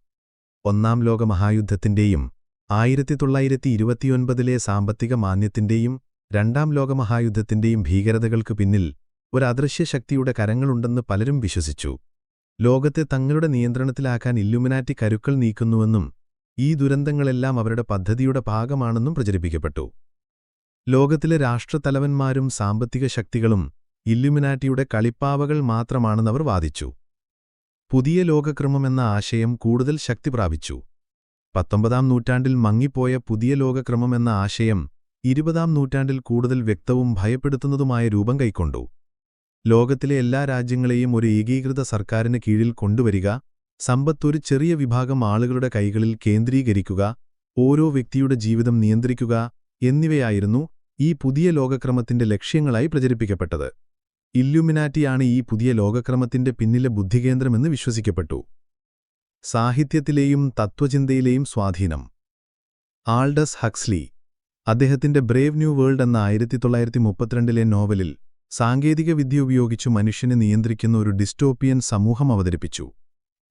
1-ാം ലോകമഹായുദ്ധത്തിന്റെയും 1929-ലെ സാമ്പത്തിക മാന്ദ്യത്തിന്റെയും 2-ാം ലോകമഹായുദ്ധത്തിന്റെയും ഭീകരതകൾക്ക് പിന്നിൽ ഒരു അദൃശ്യശക്തിയുടെ കരങ്ങളുണ്ടെന്ന് പലരും വിശ്വസിച്ചു. ലോകത്തെ തങ്ങളുടെ നിയന്ത്രണത്തിലാക്കാൻ ഇല്ലുമിനാറ്റി കരുക്കൾ നീക്കുന്നുവെന്നും ഈ ദുരന്തങ്ങളെല്ലാം അവരുടെ പദ്ധതിയുടെ ഭാഗമാണെന്നും പ്രചരിപ്പിക്കപ്പെട്ടു. ലോകത്തിലെ രാഷ്ട്രത്തലവന്മാരും സാമ്പത്തിക ശക്തികളും ഇല്ലുമിനാറ്റിയുടെ കളിപ്പാവകൾ മാത്രമാണെന്നവർ വാദിച്ചു. പുതിയ ലോകക്രമമെന്ന ആശയം കൂടുതൽ ശക്തി പ്രാപിച്ചു. 19-ാം നൂറ്റാണ്ടിൽ മങ്ങിപ്പോയ പുതിയ ലോകക്രമമെന്ന ആശയം 20-ാം നൂറ്റാണ്ടിൽ കൂടുതൽ വ്യക്തവും ഭയപ്പെടുത്തുന്നതുമായ രൂപം കൈക്കൊണ്ടു. ലോകത്തിലെ എല്ലാ രാജ്യങ്ങളെയും ഒരു ഏകീകൃത സർക്കാരിന് കീഴിൽ കൊണ്ടുവരിക, സമ്പത്ത് ഒരു ചെറിയ വിഭാഗം ആളുകളുടെ കൈകളിൽ കേന്ദ്രീകരിക്കുക, ഓരോ വ്യക്തിയുടെ ജീവിതം നിയന്ത്രിക്കുക എന്നിവയായിരുന്നു ഈ പുതിയ ലോകക്രമത്തിന്റെ ലക്ഷ്യങ്ങളായി പ്രചരിപ്പിക്കപ്പെട്ടത്. ഇല്ലുമിനാറ്റിയാണ് ഈ പുതിയ ലോകക്രമത്തിന്റെ പിന്നിലെ ബുദ്ധികേന്ദ്രമെന്ന് വിശ്വസിക്കപ്പെട്ടു. സാഹിത്യത്തിലെയും തത്വചിന്തയിലെയും സ്വാധീനം. ആൾഡസ് ഹക്സ്ലി അദ്ദേഹത്തിന്റെ ബ്രേവ് ന്യൂ വേൾഡ് എന്ന 1932-ലെ നോവലിൽ സാങ്കേതികവിദ്യ ഉപയോഗിച്ചു മനുഷ്യനെ നിയന്ത്രിക്കുന്ന ഒരു ഡിസ്റ്റോപ്പിയൻ സമൂഹം അവതരിപ്പിച്ചു.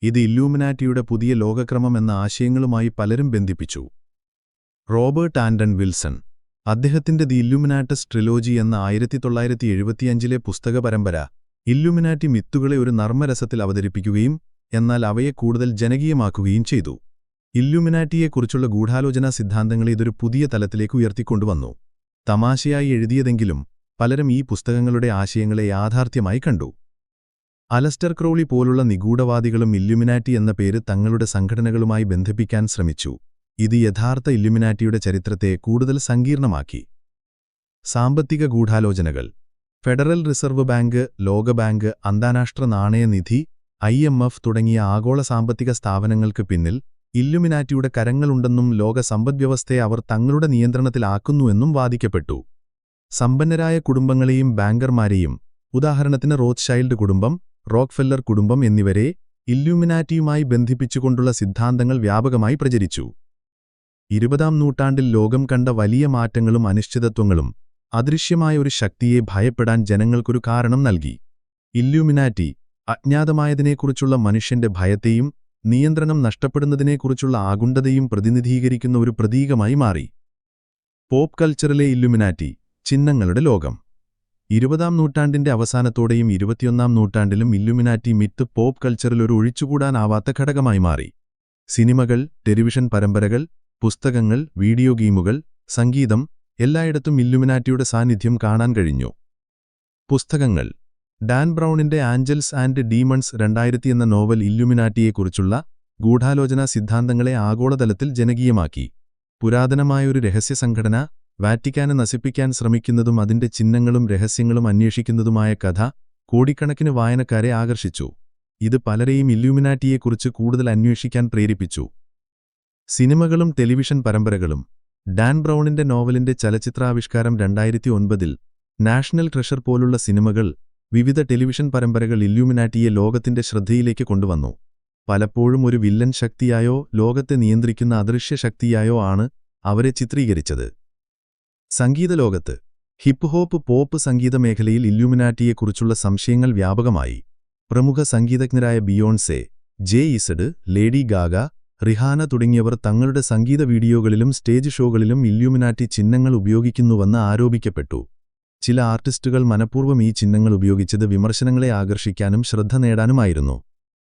ഇത് ഇല്ലുമിനാറ്റിയുടെ പുതിയ ലോകക്രമം എന്ന ആശയങ്ങളുമായി പലരും ബന്ധിപ്പിച്ചു. റോബർട്ട് ആൻഡൺ വിൽസൺ അദ്ദേഹത്തിന്റെ ദി ഇല്ലുമിനാറ്റസ് ട്രിലോജി എന്ന 1975-ലെ പുസ്തക പരമ്പര ഇല്ലുമിനാറ്റി മിത്തുകളെ ഒരു നർമ്മരസത്തിൽ അവതരിപ്പിക്കുകയും എന്നാൽ അവയെ കൂടുതൽ ജനകീയമാക്കുകയും ചെയ്തു. ഇല്ലുമിനാറ്റിയെക്കുറിച്ചുള്ള ഗൂഢാലോചനാ സിദ്ധാന്തങ്ങളെ ഇതൊരു പുതിയ തലത്തിലേക്ക് ഉയർത്തിക്കൊണ്ടുവന്നു. തമാശയായി എഴുതിയതെങ്കിലും പലരും ഈ പുസ്തകങ്ങളുടെ ആശയങ്ങളെ യാഥാർത്ഥ്യമായി കണ്ടു. അലസ്റ്റർ ക്രോളി പോലുള്ള നിഗൂഢവാദികളും ഇല്ലുമിനാറ്റി എന്ന പേര് തങ്ങളുടെ സംഘടനകളുമായി ബന്ധിപ്പിക്കാൻ ശ്രമിച്ചു. ഇത് യഥാർത്ഥ ഇല്ലുമിനാറ്റിയുടെ ചരിത്രത്തെ കൂടുതൽ സങ്കീർണമാക്കി. സാമ്പത്തിക ഗൂഢാലോചനകൾ. ഫെഡറൽ റിസർവ് ബാങ്ക്, ലോകബാങ്ക്, അന്താരാഷ്ട്ര നാണയനിധി, IMF തുടങ്ങിയ ആഗോള സാമ്പത്തിക സ്ഥാപനങ്ങൾക്ക് പിന്നിൽ ഇല്ലുമിനാറ്റിയുടെ കരങ്ങളുണ്ടെന്നും ലോക സമ്പദ്വ്യവസ്ഥയെ അവർ തങ്ങളുടെ നിയന്ത്രണത്തിലാക്കുന്നുവെന്നും വാദിക്കപ്പെട്ടു. സമ്പന്നരായ കുടുംബങ്ങളെയും ബാങ്കർമാരെയും, ഉദാഹരണത്തിന് റോത്ത്ഷൈൽഡ് കുടുംബം, റോക്ക്ഫെല്ലർ കുടുംബം എന്നിവരെ ഇല്ലുമിനാറ്റിയുമായി ബന്ധിപ്പിച്ചുകൊണ്ടുള്ള സിദ്ധാന്തങ്ങൾ വ്യാപകമായി പ്രചരിച്ചു. 20-ാം നൂറ്റാണ്ടിൽ ലോകം കണ്ട വലിയ മാറ്റങ്ങളും അനിശ്ചിതത്വങ്ങളും അദൃശ്യമായ ഒരു ശക്തിയെ ഭയപ്പെടാൻ ജനങ്ങൾക്കൊരു കാരണം നൽകി. ഇല്യൂമിനാറ്റി അജ്ഞാതമായതിനെക്കുറിച്ചുള്ള മനുഷ്യന്റെ ഭയത്തെയും നിയന്ത്രണം നഷ്ടപ്പെടുന്നതിനെക്കുറിച്ചുള്ള ആകുണ്ഠതയും പ്രതിനിധീകരിക്കുന്ന ഒരു പ്രതീകമായി മാറി. പോപ്പ് കൾച്ചറിലെ ഇല്യൂമിനാറ്റി ചിഹ്നങ്ങളുടെ ലോകം. 20-ാം നൂറ്റാണ്ടിന്റെ അവസാനത്തോടെയും 21-ാം നൂറ്റാണ്ടിലും ഇല്യൂമിനാറ്റി മിത്ത് പോപ്പ് കൾച്ചറിൽ ഒരു ഒഴിച്ചുകൂടാനാവാത്ത ഘടകമായി മാറി. സിനിമകൾ, ടെലിവിഷൻ പരമ്പരകൾ, പുസ്തകങ്ങൾ, വീഡിയോ ഗെയിമുകൾ, സംഗീതം എല്ലായിടത്തും ഇല്യൂമിനാറ്റിയുടെ സാന്നിധ്യം കാണാൻ കഴിഞ്ഞു. പുസ്തകങ്ങൾ. ഡാൻ ബ്രൗണിന്റെ ആഞ്ചൽസ് ആൻഡ് ഡീമൺസ് 2000 എന്ന നോവൽ ഇല്യൂമിനാറ്റിയെക്കുറിച്ചുള്ള ഗൂഢാലോചനാ സിദ്ധാന്തങ്ങളെ ആഗോളതലത്തിൽ ജനകീയമാക്കി. പുരാതനമായൊരു രഹസ്യ സംഘടന വാറ്റിക്കാനെ നശിപ്പിക്കാൻ ശ്രമിക്കുന്നതും അതിന്റെ ചിഹ്നങ്ങളും രഹസ്യങ്ങളും അന്വേഷിക്കുന്നതുമായ കഥ കോടിക്കണക്കിന് വായനക്കാരെ ആകർഷിച്ചു. ഇത് പലരെയും ഇല്യൂമിനാറ്റിയെക്കുറിച്ച് കൂടുതൽ അന്വേഷിക്കാൻ പ്രേരിപ്പിച്ചു. സിനിമകളും ടെലിവിഷൻ പരമ്പരകളും. ഡാൻ ബ്രൗണിന്റെ നോവലിന്റെ ചലച്ചിത്രാവിഷ്കാരം 2009-ൽ നാഷണൽ ട്രഷർ പോലുള്ള സിനിമകൾ, വിവിധ ടെലിവിഷൻ പരമ്പരകൾ ഇല്യൂമിനാറ്റിയെ ലോകത്തിന്റെ ശ്രദ്ധയിലേക്ക് കൊണ്ടുവന്നു. പലപ്പോഴും ഒരു വില്ലൻ ശക്തിയായോ ലോകത്തെ നിയന്ത്രിക്കുന്ന അദൃശ്യ ശക്തിയായോ ആണ് അവരെ ചിത്രീകരിച്ചത്. സംഗീതലോകത്ത്. ഹിപ്പ് ഹോപ്പ്, പോപ്പ് സംഗീത മേഖലയിൽ ഇല്യൂമിനാറ്റിയെക്കുറിച്ചുള്ള സംശയങ്ങൾ വ്യാപകമായി. പ്രമുഖ സംഗീതജ്ഞരായ Beyonce, Jay Z, Lady Gaga, Rihanna തുടങ്ങിയവർ തങ്ങളുടെ സംഗീത വീഡിയോകളിലും സ്റ്റേജ് ഷോകളിലും ഇല്യൂമിനാറ്റി ചിഹ്നങ്ങൾ ഉപയോഗിക്കുന്നുവെന്ന് ആരോപിക്കപ്പെട്ടു. ചില ആർട്ടിസ്റ്റുകൾ മനഃപൂർവ്വം ഈ ചിഹ്നങ്ങൾ ഉപയോഗിച്ചത് വിമർശനങ്ങളെ ആകർഷിക്കാനും ശ്രദ്ധ നേടാനുമായിരുന്നു.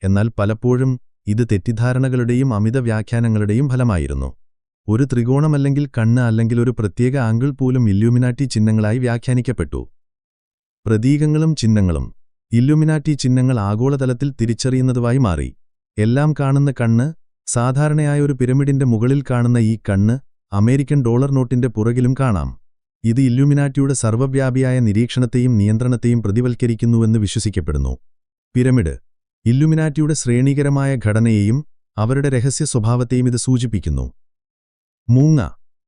എന്നാൽ പലപ്പോഴും ഇത് തെറ്റിദ്ധാരണകളുടെയും അമിത വ്യാഖ്യാനങ്ങളുടെയും ഫലമായിരുന്നു. ഒരു ത്രികോണമല്ലെങ്കിൽ കണ്ണ് അല്ലെങ്കിൽ ഒരു പ്രത്യേക ആംഗിൾ പോലും ഇല്യൂമിനാറ്റി ചിഹ്നങ്ങളായി വ്യാഖ്യാനിക്കപ്പെട്ടു. പ്രതീകങ്ങളും ചിഹ്നങ്ങളും. ഇല്യൂമിനാറ്റി ചിഹ്നങ്ങൾ ആഗോളതലത്തിൽ തിരിച്ചറിയുന്നതുമായി മാറി. എല്ലാം കാണുന്ന കണ്ണ്. സാധാരണയായ ഒരു പിരമിഡിന്റെ മുകളിൽ കാണുന്ന ഈ കണ്ണ് അമേരിക്കൻ ഡോളർ നോട്ടിന്റെ പുറകിലും കാണാം. ഇത് ഇല്യൂമിനാറ്റിയുടെ സർവ്വവ്യാപിയായ നിരീക്ഷണത്തെയും നിയന്ത്രണത്തെയും പ്രതിവൽക്കരിക്കുന്നുവെന്ന് വിശ്വസിക്കപ്പെടുന്നു. പിരമിഡ്. ഇല്യൂമിനാറ്റിയുടെ ശ്രേണീകരമായ ഘടനയെയും അവരുടെ രഹസ്യ സ്വഭാവത്തെയും ഇത് സൂചിപ്പിക്കുന്നു. മൂങ്ങ.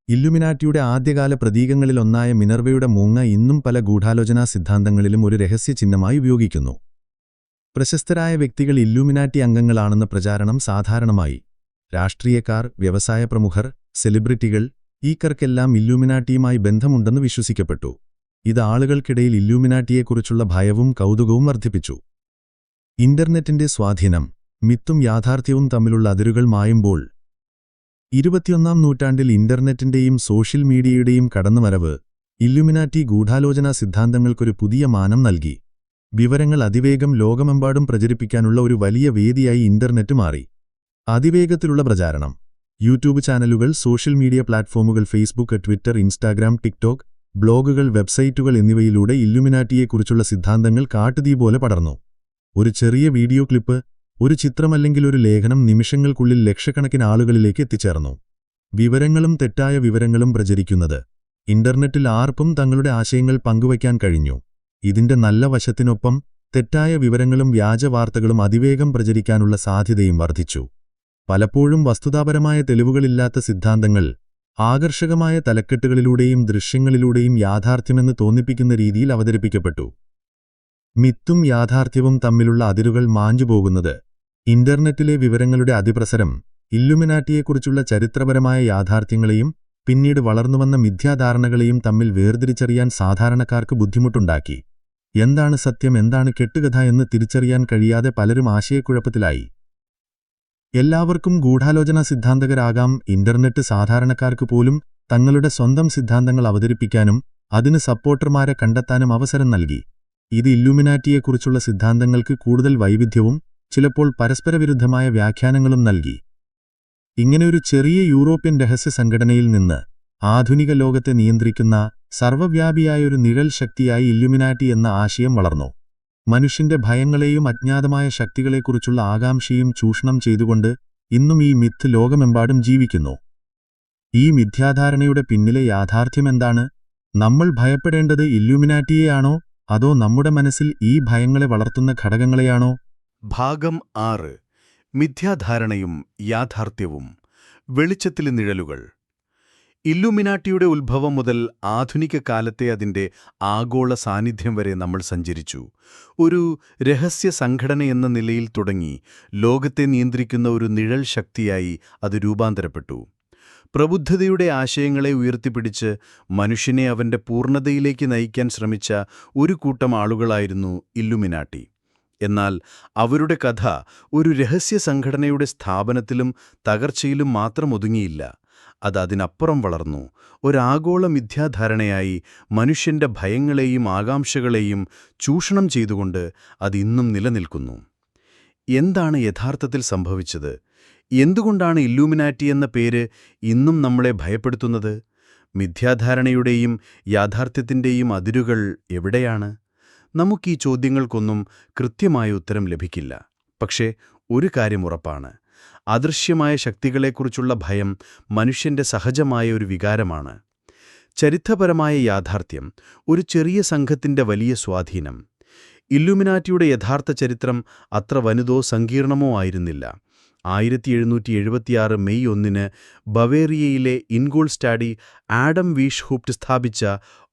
ഇല്യൂമിനാറ്റിയുടെ ആദ്യകാല പ്രതീകങ്ങളിലൊന്നായ മിനർവയുടെ മൂങ്ങ ഇന്നും പല ഗൂഢാലോചനാ സിദ്ധാന്തങ്ങളിലും ഒരു രഹസ്യ ചിഹ്നമായി ഉപയോഗിക്കുന്നു. പ്രശസ്തരായ വ്യക്തികൾ ഇല്യൂമിനാറ്റി അംഗങ്ങളാണെന്ന പ്രചാരണം സാധാരണമായി. രാഷ്ട്രീയക്കാർ, വ്യവസായ പ്രമുഖർ, സെലിബ്രിറ്റികൾ ഈക്കർക്കെല്ലാം ഇല്യൂമിനാറ്റിയുമായി ബന്ധമുണ്ടെന്ന് വിശ്വസിക്കപ്പെട്ടു. ഇത് ആളുകൾക്കിടയിൽ ഇല്യൂമിനാറ്റിയെക്കുറിച്ചുള്ള ഭയവും കൗതുകവും വർദ്ധിപ്പിച്ചു. ഇന്റർനെറ്റിന്റെ സ്വാധീനം. മിത്തും യാഥാർത്ഥ്യവും തമ്മിലുള്ള അതിരുകൾ മായുമ്പോൾ. 21-ാം നൂറ്റാണ്ടിൽ ഇന്റർനെറ്റിന്റെയും സോഷ്യൽ മീഡിയയുടെയും കടന്നുവരവ് ഇല്യൂമിനാറ്റി ഗൂഢാലോചനാ സിദ്ധാന്തങ്ങൾക്കൊരു പുതിയ മാനം നൽകി. വിവരങ്ങൾ അതിവേഗം ലോകമെമ്പാടും പ്രചരിപ്പിക്കാനുള്ള ഒരു വലിയ വേദിയായി ഇന്റർനെറ്റ് മാറി. അതിവേഗത്തിലുള്ള പ്രചാരണം. യൂട്യൂബ് ചാനലുകൾ, സോഷ്യൽ മീഡിയ പ്ലാറ്റ്ഫോമുകൾ, ഫേസ്ബുക്ക്, ട്വിറ്റർ, ഇൻസ്റ്റാഗ്രാം, ടിക്ടോക്ക്, ബ്ലോഗുകൾ, വെബ്സൈറ്റുകൾ എന്നിവയിലൂടെ ഇല്യൂമിനാറ്റിയെക്കുറിച്ചുള്ള സിദ്ധാന്തങ്ങൾ കാട്ടുതീ പോലെ പടർന്നു. ഒരു ചെറിയ വീഡിയോ ക്ലിപ്പ്, ഒരു ചിത്രമല്ലെങ്കിൽ ഒരു ലേഖനം നിമിഷങ്ങൾക്കുള്ളിൽ ലക്ഷക്കണക്കിന് ആളുകളിലേക്ക് എത്തിച്ചേർന്നു. വിവരങ്ങളും തെറ്റായ വിവരങ്ങളും പ്രചരിക്കുന്നത്. ഇന്റർനെറ്റിൽ ആർക്കും തങ്ങളുടെ ആശയങ്ങൾ പങ്കുവയ്ക്കാൻ കഴിഞ്ഞു. ഇതിന്റെ നല്ല വശത്തിനൊപ്പം തെറ്റായ വിവരങ്ങളും വ്യാജവാർത്തകളും അതിവേഗം പ്രചരിക്കാനുള്ള സാധ്യതയും വർദ്ധിച്ചു. പലപ്പോഴും വസ്തുതാപരമായ തെളിവുകളില്ലാത്ത സിദ്ധാന്തങ്ങൾ ആകർഷകമായ തലക്കെട്ടുകളിലൂടെയും ദൃശ്യങ്ങളിലൂടെയും യാഥാർത്ഥ്യമെന്ന് തോന്നിപ്പിക്കുന്ന രീതിയിൽ അവതരിപ്പിക്കപ്പെട്ടു. മിത്തും യാഥാർത്ഥ്യവും തമ്മിലുള്ള അതിരുകൾ മാഞ്ഞുപോകുന്നത്. ഇന്റർനെറ്റിലെ വിവരങ്ങളുടെ അതിപ്രസരം ഇല്യൂമിനാറ്റിയെക്കുറിച്ചുള്ള ചരിത്രപരമായ യാഥാർത്ഥ്യങ്ങളെയും പിന്നീട് വളർന്നുവന്ന മിഥ്യാധാരണകളെയും തമ്മിൽ വേർതിരിച്ചറിയാൻ സാധാരണക്കാർക്ക് ബുദ്ധിമുട്ടുണ്ടാക്കി. എന്താണ് സത്യം, എന്താണ് കെട്ടുകഥ എന്ന് തിരിച്ചറിയാൻ കഴിയാതെ പലരും ആശയക്കുഴപ്പത്തിലായി. എല്ലാവർക്കും ഗൂഢാലോചനാ സിദ്ധാന്തകരാകാം. ഇന്റർനെറ്റ് സാധാരണക്കാർക്ക് പോലും തങ്ങളുടെ സ്വന്തം സിദ്ധാന്തങ്ങൾ അവതരിപ്പിക്കാനും അതിന് സപ്പോർട്ടർമാരെ കണ്ടെത്താനും അവസരം നൽകി. ഇത് ഇല്യൂമിനാറ്റിയെക്കുറിച്ചുള്ള സിദ്ധാന്തങ്ങൾക്ക് കൂടുതൽ വൈവിധ്യവും ചിലപ്പോൾ പരസ്പരവിരുദ്ധമായ വ്യാഖ്യാനങ്ങളും നൽകി. ഇങ്ങനെയൊരു ചെറിയ യൂറോപ്യൻ രഹസ്യ സംഘടനയിൽ നിന്ന് ആധുനിക ലോകത്തെ നിയന്ത്രിക്കുന്ന സർവ്വവ്യാപിയായൊരു നിഴൽ ശക്തിയായി ഇല്യൂമിനാറ്റി എന്ന ആശയം വളർന്നു. മനുഷ്യന്റെ ഭയങ്ങളെയും അജ്ഞാതമായ ശക്തികളെക്കുറിച്ചുള്ള ആകാംക്ഷയും ചൂഷണം ചെയ്തുകൊണ്ട് ഇന്നും ഈ മിത്ത് ലോകമെമ്പാടും ജീവിക്കുന്നു. ഈ മിഥ്യാധാരണയുടെ പിന്നിലെ യാഥാർത്ഥ്യമെന്താണ്? നമ്മൾ ഭയപ്പെടേണ്ടത് ഇല്യൂമിനാറ്റിയെയാണോ അതോ നമ്മുടെ മനസ്സിൽ ഈ ഭയങ്ങളെ വളർത്തുന്ന ഘടകങ്ങളെയാണോ? ഭാഗം 6. മിഥ്യാധാരണയും യാഥാർത്ഥ്യവും. വെളിച്ചത്തിലെ നിഴലുകൾ. ഇല്ലുമിനാട്ടിയുടെ ഉത്ഭവം മുതൽ ആധുനിക കാലത്തെ അതിന്റെ ആഗോള സാന്നിധ്യം വരെ നമ്മൾ സഞ്ചരിച്ചു. ഒരു രഹസ്യ സംഘടനയെന്ന നിലയിൽ തുടങ്ങി ലോകത്തെ നിയന്ത്രിക്കുന്ന ഒരു നിഴൽ ശക്തിയായി അത് രൂപാന്തരപ്പെട്ടു. പ്രബുദ്ധതയുടെ ആശയങ്ങളെ ഉയർത്തിപ്പിടിച്ച് മനുഷ്യനെ അവന്റെ പൂർണ്ണതയിലേക്ക് നയിക്കാൻ ശ്രമിച്ച ഒരു കൂട്ടം ആളുകളായിരുന്നു ഇല്ലുമിനാട്ടി. എന്നാൽ അവരുടെ കഥ ഒരു രഹസ്യ സംഘടനയുടെ സ്ഥാപനത്തിലും തകർച്ചയിലും മാത്രം ഒതുങ്ങിയില്ല. അതിനപ്പുറം വളർന്നു. ഒരാഗോള മിഥ്യാധാരണയായി മനുഷ്യന്റെ ഭയങ്ങളെയും ആകാംക്ഷകളെയും ചൂഷണം ചെയ്തുകൊണ്ട് അതിന്നും നിലനിൽക്കുന്നു. എന്താണ് യഥാർത്ഥത്തിൽ സംഭവിച്ചത്? എന്തുകൊണ്ടാണ് ഇല്ലൂമിനാറ്റി എന്ന പേര് ഇന്നും നമ്മളെ ഭയപ്പെടുത്തുന്നത്? മിഥ്യാധാരണയുടെയും യാഥാർത്ഥ്യത്തിന്റെയും അതിരുകൾ എവിടെയാണ്? നമുക്കീ ചോദ്യങ്ങൾക്കൊന്നും കൃത്യമായ ഉത്തരം ലഭിക്കില്ല. പക്ഷേ ഒരു കാര്യം ഉറപ്പാണ്: അദൃശ്യമായ ശക്തികളെക്കുറിച്ചുള്ള ഭയം മനുഷ്യന്റെ സഹജമായ ഒരു വികാരമാണ്. ചരിത്രപരമായ യാഥാർത്ഥ്യം, ഒരു ചെറിയ സംഘത്തിന്റെ വലിയ സ്വാധീനം. ഇല്ലുമിനാറ്റിയുടെ യഥാർത്ഥ ചരിത്രം അത്ര വലുതോ സങ്കീർണമോ ആയിരുന്നില്ല. 1776 മെയ് 1 ബവേറിയയിലെ ഇൻഗോൾസ്റ്റാഡിൽ ആഡം വീഷ്ഹൂപ്റ്റ് സ്ഥാപിച്ച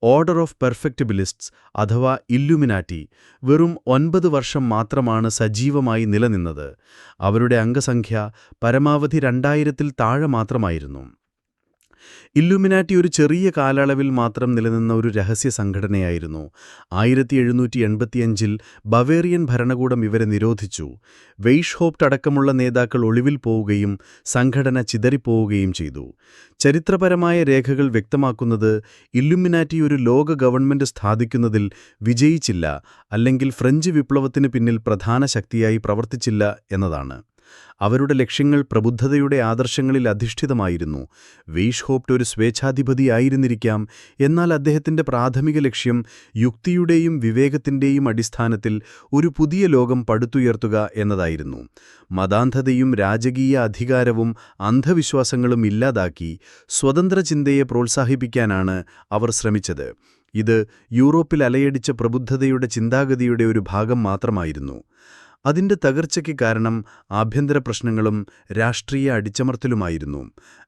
ഓർഡർ ഓഫ് പെർഫെക്റ്റിബിലിസ്റ്റ്സ് അഥവാ ഇല്ലുമിനാറ്റി വെറും 9 വർഷം മാത്രമാണ് സജീവമായി നിലനിന്നത്. അവരുടെ അംഗസംഖ്യ പരമാവധി 2000-ൽ താഴെ മാത്രമായിരുന്നു. ഇല്ലുമിനാറ്റി ഒരു ചെറിയ കാലയളവിൽ മാത്രം നിലനിന്ന ഒരു രഹസ്യ സംഘടനയായിരുന്നു. 1785-ൽ ബവേറിയൻ ഭരണകൂടം ഇവരെ നിരോധിച്ചു. വെയ്ഷ്ഹോപ്റ്റ് അടക്കമുള്ള നേതാക്കൾ ഒളിവിൽ പോവുകയും സംഘടന ചിതറിപ്പോവുകയും ചെയ്തു. ചരിത്രപരമായ രേഖകൾ വ്യക്തമാക്കുന്നത് ഇല്ലുമിനാറ്റി ഒരു ലോക ഗവൺമെന്റ് സ്ഥാപിക്കുന്നതിൽ വിജയിച്ചില്ല, അല്ലെങ്കിൽ ഫ്രഞ്ച് വിപ്ലവത്തിന് പിന്നിൽ പ്രധാന ശക്തിയായി പ്രവർത്തിച്ചില്ല എന്നതാണ്. അവരുടെ ലക്ഷ്യങ്ങൾ പ്രബുദ്ധതയുടെ ആദർശങ്ങളിൽ അധിഷ്ഠിതമായിരുന്നു. വീഷ്ഹോപ്റ്റ് ഒരു സ്വേച്ഛാധിപതിയായിരുന്നിരിക്കാം, എന്നാൽ അദ്ദേഹത്തിന്റെ പ്രാഥമിക ലക്ഷ്യം യുക്തിയുടെയും വിവേകത്തിന്റെയും അടിസ്ഥാനത്തിൽ ഒരു പുതിയ ലോകം പടുത്തുയർത്തുക എന്നതായിരുന്നു. മതാന്ധതയും രാജകീയ അധികാരവും അന്ധവിശ്വാസങ്ങളും ഇല്ലാതാക്കി സ്വതന്ത്ര ചിന്തയെ പ്രോത്സാഹിപ്പിക്കാനാണ് അവർ ശ്രമിച്ചത്. ഇത് യൂറോപ്പിൽ അലയടിച്ച പ്രബുദ്ധതയുടെ ചിന്താഗതിയുടെ ഒരു ഭാഗം മാത്രമായിരുന്നു. അതിന്റെ തകർച്ചയ്ക്ക് കാരണം ആഭ്യന്തര പ്രശ്നങ്ങളും രാഷ്ട്രീയ അടിച്ചമർത്തലുമായിരുന്നു.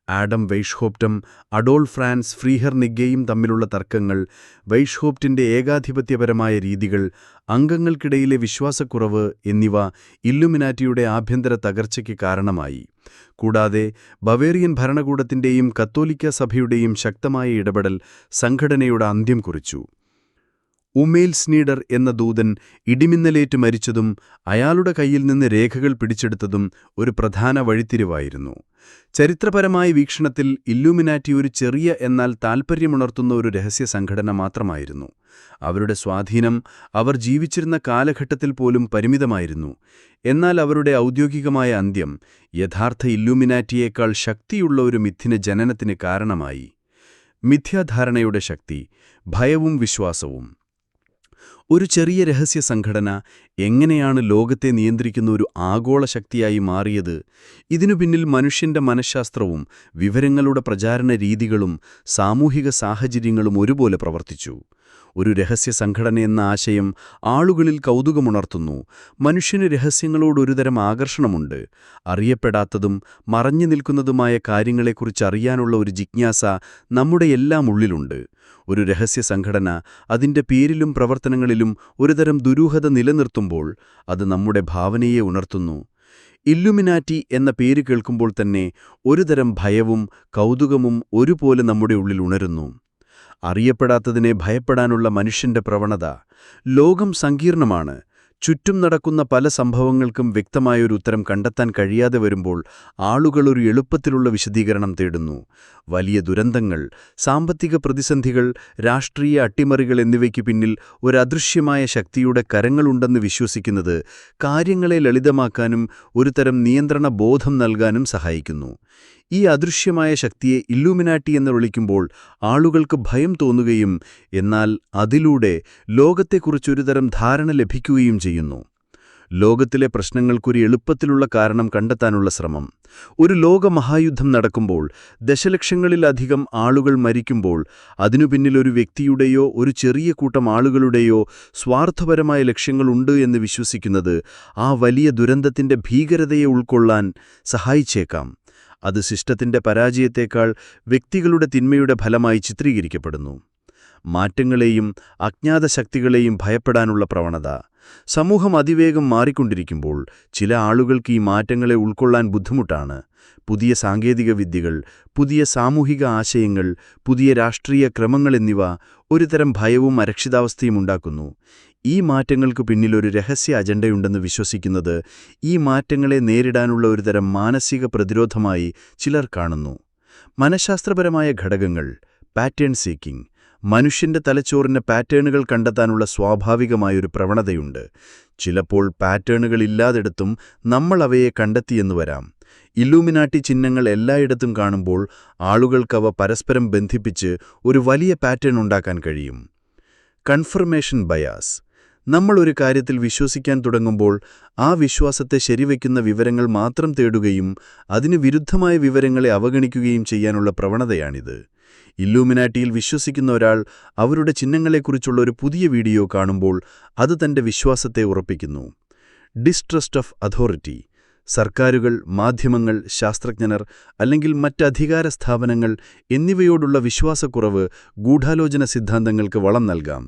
ആഡം വെയ്ഷ്ഹോപ്റ്റും അഡോൾഫ് ഫ്രാൻസ് ഫ്രീഹർനിഗ്ഗെയും തമ്മിലുള്ള തർക്കങ്ങൾ, വെയ്ഷ്ഹോപ്റ്റിന്റെ ഏകാധിപത്യപരമായ രീതികൾ, അംഗങ്ങൾക്കിടയിലെ വിശ്വാസക്കുറവ് എന്നിവ ഇല്ലുമിനാറ്റിയുടെ ആഭ്യന്തര തകർച്ചയ്ക്ക് കാരണമായി. കൂടാതെ ബവേറിയൻ ഭരണകൂടത്തിന്റെയും കത്തോലിക്ക സഭയുടെയും ശക്തമായ ഇടപെടൽ സംഘടനയുടെ അന്ത്യം കുറിച്ചു. ഉമേൽ സ്നീഡർ എന്ന ദൂതൻ ഇടിമിന്നലേറ്റ് മരിച്ചതും അയാളുടെ കയ്യിൽ നിന്ന് രേഖകൾ പിടിച്ചെടുത്തതും ഒരു പ്രധാന വഴിത്തിരിവായിരുന്നു. ചരിത്രപരമായ വീക്ഷണത്തിൽ ഇല്ലുമിനാറ്റി ഒരു ചെറിയ എന്നാൽ താൽപ്പര്യമുണർത്തുന്ന ഒരു രഹസ്യ സംഘടന മാത്രമായിരുന്നു. അവരുടെ സ്വാധീനം അവർ ജീവിച്ചിരുന്ന കാലഘട്ടത്തിൽ പോലും പരിമിതമായിരുന്നു. എന്നാൽ അവരുടെ ഔദ്യോഗികമായ അന്ത്യം യഥാർത്ഥ ഇല്ലുമിനാറ്റിയേക്കാൾ ശക്തിയുള്ള ഒരു മിഥ്യന ജനനത്തിന് കാരണമായി. മിഥ്യാധാരണയുടെ ശക്തി, ഭയവും വിശ്വാസവും. ഒരു ചെറിയ രഹസ്യ സംഘടന എങ്ങനെയാണ് ലോകത്തെ നിയന്ത്രിക്കുന്ന ഒരു ആഗോള ശക്തിയായി മാറിയത്? ഇതിനു പിന്നിൽ മനുഷ്യന്റെ മനഃശാസ്ത്രവും വിവരങ്ങളുടെ പ്രചാരണ രീതികളും സാമൂഹിക സാഹചര്യങ്ങളും ഒരുപോലെ പ്രവർത്തിച്ചു. ഒരു രഹസ്യ സംഘടനയെന്ന ആശയം ആളുകളിൽ കൗതുകമുണർത്തുന്നു. മനുഷ്യന് രഹസ്യങ്ങളോടൊരുതരം ആകർഷണമുണ്ട്. അറിയപ്പെടാത്തതും മറഞ്ഞു നിൽക്കുന്നതുമായ കാര്യങ്ങളെക്കുറിച്ച് അറിയാനുള്ള ഒരു ജിജ്ഞാസ നമ്മുടെ എല്ലാം ഉള്ളിലുണ്ട്. ഒരു രഹസ്യ സംഘടന അതിന്റെ പേരിലും പ്രവർത്തനങ്ങളിലും ഒരുതരം ദുരൂഹത നിലനിർത്തുമ്പോൾ അത് നമ്മുടെ ഭാവനയെ ഉണർത്തുന്നു. ഇല്ലുമിനാറ്റി എന്ന പേര് കേൾക്കുമ്പോൾ തന്നെ ഒരുതരം ഭയവും കൗതുകവും ഒരുപോലെ നമ്മുടെ ഉള്ളിൽ ഉണരുന്നു. അറിയപ്പെടാത്തതിനെ ഭയപ്പെടാനുള്ള മനുഷ്യന്റെ പ്രവണത. ലോകം സങ്കീർണമാണ്. ചുറ്റും നടക്കുന്ന പല സംഭവങ്ങൾക്കും വ്യക്തമായൊരു ഉത്തരം കണ്ടെത്താൻ കഴിയാതെ വരുമ്പോൾ ആളുകൾ ഒരു എളുപ്പത്തിലുള്ള വിശദീകരണം തേടുന്നു. വലിയ ദുരന്തങ്ങൾ, സാമ്പത്തിക പ്രതിസന്ധികൾ, രാഷ്ട്രീയ അട്ടിമറികൾ എന്നിവയ്ക്ക് പിന്നിൽ ഒരു അദൃശ്യമായ ശക്തിയുടെ കരങ്ങളുണ്ടെന്ന് വിശ്വസിക്കുന്നത് കാര്യങ്ങളെ ലളിതമാക്കാനും ഒരുതരം നിയന്ത്രണ ബോധം നൽകാനും സഹായിക്കുന്നു. ഈ അദൃശ്യമായ ശക്തിയെ ഇല്ലുമിനാറ്റി എന്ന് വിളിക്കുമ്പോൾ ആളുകൾക്ക് ഭയം തോന്നുകയും എന്നാൽ അതിലൂടെ ലോകത്തെക്കുറിച്ചൊരുതരം ധാരണ ലഭിക്കുകയും ചെയ്യുന്നു. ലോകത്തിലെ പ്രശ്നങ്ങൾക്കൊരു എളുപ്പത്തിലുള്ള കാരണം കണ്ടെത്താനുള്ള ശ്രമം. ഒരു ലോകമഹായുദ്ധം നടക്കുമ്പോൾ, ദശലക്ഷങ്ങളിലധികം ആളുകൾ മരിക്കുമ്പോൾ അതിനു പിന്നിൽ ഒരു വ്യക്തിയുടെയോ ഒരു ചെറിയ കൂട്ടം ആളുകളുടെയോ സ്വാർത്ഥപരമായ ലക്ഷ്യങ്ങളുണ്ട് എന്ന് വിശ്വസിക്കുന്നത് ആ വലിയ ദുരന്തത്തിന്റെ ഭീകരതയെ ഉൾക്കൊള്ളാൻ സഹായിച്ചേക്കാം. അത് സിസ്റ്റത്തിന്റെ പരാജയത്തേക്കാൾ വ്യക്തികളുടെ തിന്മയുടെ ഫലമായി ചിത്രീകരിക്കപ്പെടുന്നു. മാറ്റങ്ങളെയും അജ്ഞാത ശക്തികളെയും ഭയപ്പെടാനുള്ള പ്രവണത. സമൂഹം അതിവേഗം മാറിക്കൊണ്ടിരിക്കുമ്പോൾ ചില ആളുകൾക്ക് ഈ മാറ്റങ്ങളെ ഉൾക്കൊള്ളാൻ ബുദ്ധിമുട്ടാണ്. പുതിയ സാങ്കേതിക വിദ്യകൾ, പുതിയ സാമൂഹിക ആശയങ്ങൾ, പുതിയ രാഷ്ട്രീയ ക്രമങ്ങൾ എന്നിവ ഒരുതരം ഭയവും അരക്ഷിതാവസ്ഥയും ഉണ്ടാക്കുന്നു. ഈ മാറ്റങ്ങൾക്ക് പിന്നിലൊരു രഹസ്യ അജണ്ടയുണ്ടെന്ന് വിശ്വസിക്കുന്നത് ഈ മാറ്റങ്ങളെ നേരിടാനുള്ള ഒരുതരം മാനസിക പ്രതിരോധമായി ചിലർ കാണുന്നു. മനഃശാസ്ത്രപരമായ ഘടകങ്ങൾ, പാറ്റേൺ സീക്കിംഗ്. മനുഷ്യന്റെ തലച്ചോറിന് പാറ്റേണുകൾ കണ്ടെത്താനുള്ള സ്വാഭാവികമായൊരു പ്രവണതയുണ്ട്. ചിലപ്പോൾ പാറ്റേണുകൾ ഇല്ലാതിടത്തും നമ്മൾ അവയെ കണ്ടെത്തിയെന്നു വരാം. ഇല്ലൂമിനാട്ടി ചിഹ്നങ്ങൾ എല്ലായിടത്തും കാണുമ്പോൾ ആളുകൾക്കവ പരസ്പരം ബന്ധിപ്പിച്ച് ഒരു വലിയ പാറ്റേൺ ഉണ്ടാക്കാൻ കഴിയും. Confirmation bias. നമ്മൾ ഒരു കാര്യത്തിൽ വിശ്വസിക്കാൻ തുടങ്ങുമ്പോൾ ആ വിശ്വാസത്തെ ശരിവയ്ക്കുന്ന വിവരങ്ങൾ മാത്രം തേടുകയും അതിന് വിരുദ്ധമായ വിവരങ്ങളെ അവഗണിക്കുകയും ചെയ്യാനുള്ള പ്രവണതയാണിത്. ഇല്ലൂമിനാട്ടിയിൽ വിശ്വസിക്കുന്ന ഒരാൾ അവരുടെ ചിഹ്നങ്ങളെക്കുറിച്ചുള്ള ഒരു പുതിയ വീഡിയോ കാണുമ്പോൾ അത് തന്റെ വിശ്വാസത്തെ ഉറപ്പിക്കുന്നു. Distrust of authority. സർക്കാരുകൾ, മാധ്യമങ്ങൾ, ശാസ്ത്രജ്ഞർ അല്ലെങ്കിൽ മറ്റ് അധികാര സ്ഥാപനങ്ങൾ എന്നിവയോടുള്ള വിശ്വാസക്കുറവ് ഗൂഢാലോചന സിദ്ധാന്തങ്ങൾക്ക് വളം നൽകാം.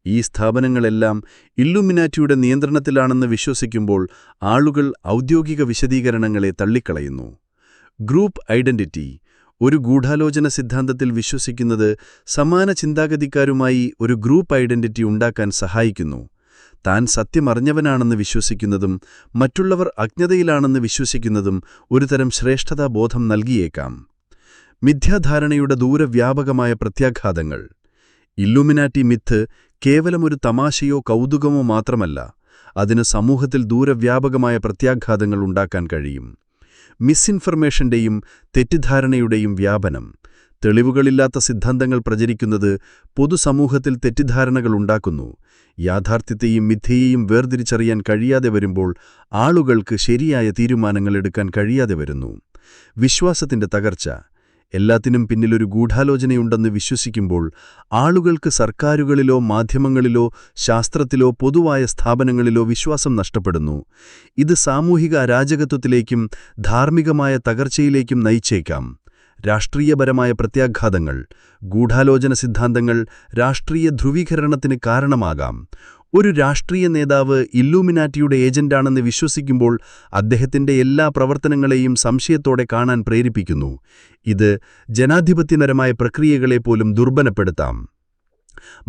ഈ സ്ഥാപനങ്ങളെല്ലാം ഇല്ലൂമിനാറ്റിയുടെ നിയന്ത്രണത്തിലാണെന്ന് വിശ്വസിക്കുമ്പോൾ ആളുകൾ ഔദ്യോഗിക വിശദീകരണങ്ങളെ തള്ളിക്കളയുന്നു. Group identity. ഒരു ഗൂഢാലോചന സിദ്ധാന്തത്തിൽ വിശ്വസിക്കുന്നത് സമാന ചിന്താഗതിക്കാരുമായി ഒരു ഗ്രൂപ്പ് ഐഡന്റിറ്റി ഉണ്ടാക്കാൻ സഹായിക്കുന്നു. താൻ സത്യമറിഞ്ഞവനാണെന്ന് വിശ്വസിക്കുന്നതും മറ്റുള്ളവർ അജ്ഞതയിലാണെന്ന് വിശ്വസിക്കുന്നതും ഒരുതരം ശ്രേഷ്ഠതാബോധം നൽകിയേക്കാം. മിഥ്യാധാരണയുടെ ദൂരവ്യാപകമായ പ്രത്യാഘാതങ്ങൾ. ഇല്ലൂമിനാറ്റി മിത്ത് കേവലമൊരു തമാശയോ കൗതുകമോ മാത്രമല്ല, അതിന് സമൂഹത്തിൽ ദൂരവ്യാപകമായ പ്രത്യാഘാതങ്ങൾ ഉണ്ടാക്കാൻ കഴിയും. മിസ്ഇൻഫർമേഷന്റെയും തെറ്റിദ്ധാരണയുടെയും വ്യാപനം. തെളിവുകളില്ലാത്ത സിദ്ധാന്തങ്ങൾ പ്രചരിക്കുന്നത് പൊതുസമൂഹത്തിൽ തെറ്റിദ്ധാരണകൾ ഉണ്ടാക്കുന്നു. യാഥാർത്ഥ്യത്തെയും മിഥ്യയെയും വേർതിരിച്ചറിയാൻ കഴിയാതെ വരുമ്പോൾ ആളുകൾക്ക് ശരിയായ തീരുമാനങ്ങൾ എടുക്കാൻ കഴിയാതെ വരുന്നു. വിശ്വാസത്തിന്റെ തകർച്ച. എല്ലാത്തിനും പിന്നിലൊരു ഗൂഢാലോചനയുണ്ടെന്ന് വിശ്വസിക്കുമ്പോൾ ആളുകൾക്ക് സർക്കാരുകളിലോ മാധ്യമങ്ങളിലോ ശാസ്ത്രത്തിലോ പൊതുവായ സ്ഥാപനങ്ങളിലോ വിശ്വാസം നഷ്ടപ്പെടുന്നു. ഇത് സാമൂഹിക അരാജകത്വത്തിലേക്കും ധാർമ്മികമായ തകർച്ചയിലേക്കും നയിച്ചേക്കാം. രാഷ്ട്രീയപരമായ പ്രത്യാഘാതങ്ങൾ. ഗൂഢാലോചന സിദ്ധാന്തങ്ങൾ രാഷ്ട്രീയ ധ്രുവീകരണത്തിന് കാരണമാകാം. ഒരു രാഷ്ട്രീയ നേതാവ് ഇല്ലൂമിനാറ്റിയുടെ ഏജന്റാണെന്ന് വിശ്വസിക്കുമ്പോൾ അദ്ദേഹത്തിന്റെ എല്ലാ പ്രവർത്തനങ്ങളെയും സംശയത്തോടെ കാണാൻ പ്രേരിപ്പിക്കുന്നു. ഇത് ജനാധിപത്യപരമായ പ്രക്രിയകളെപ്പോലും ദുർബലപ്പെടുത്താം.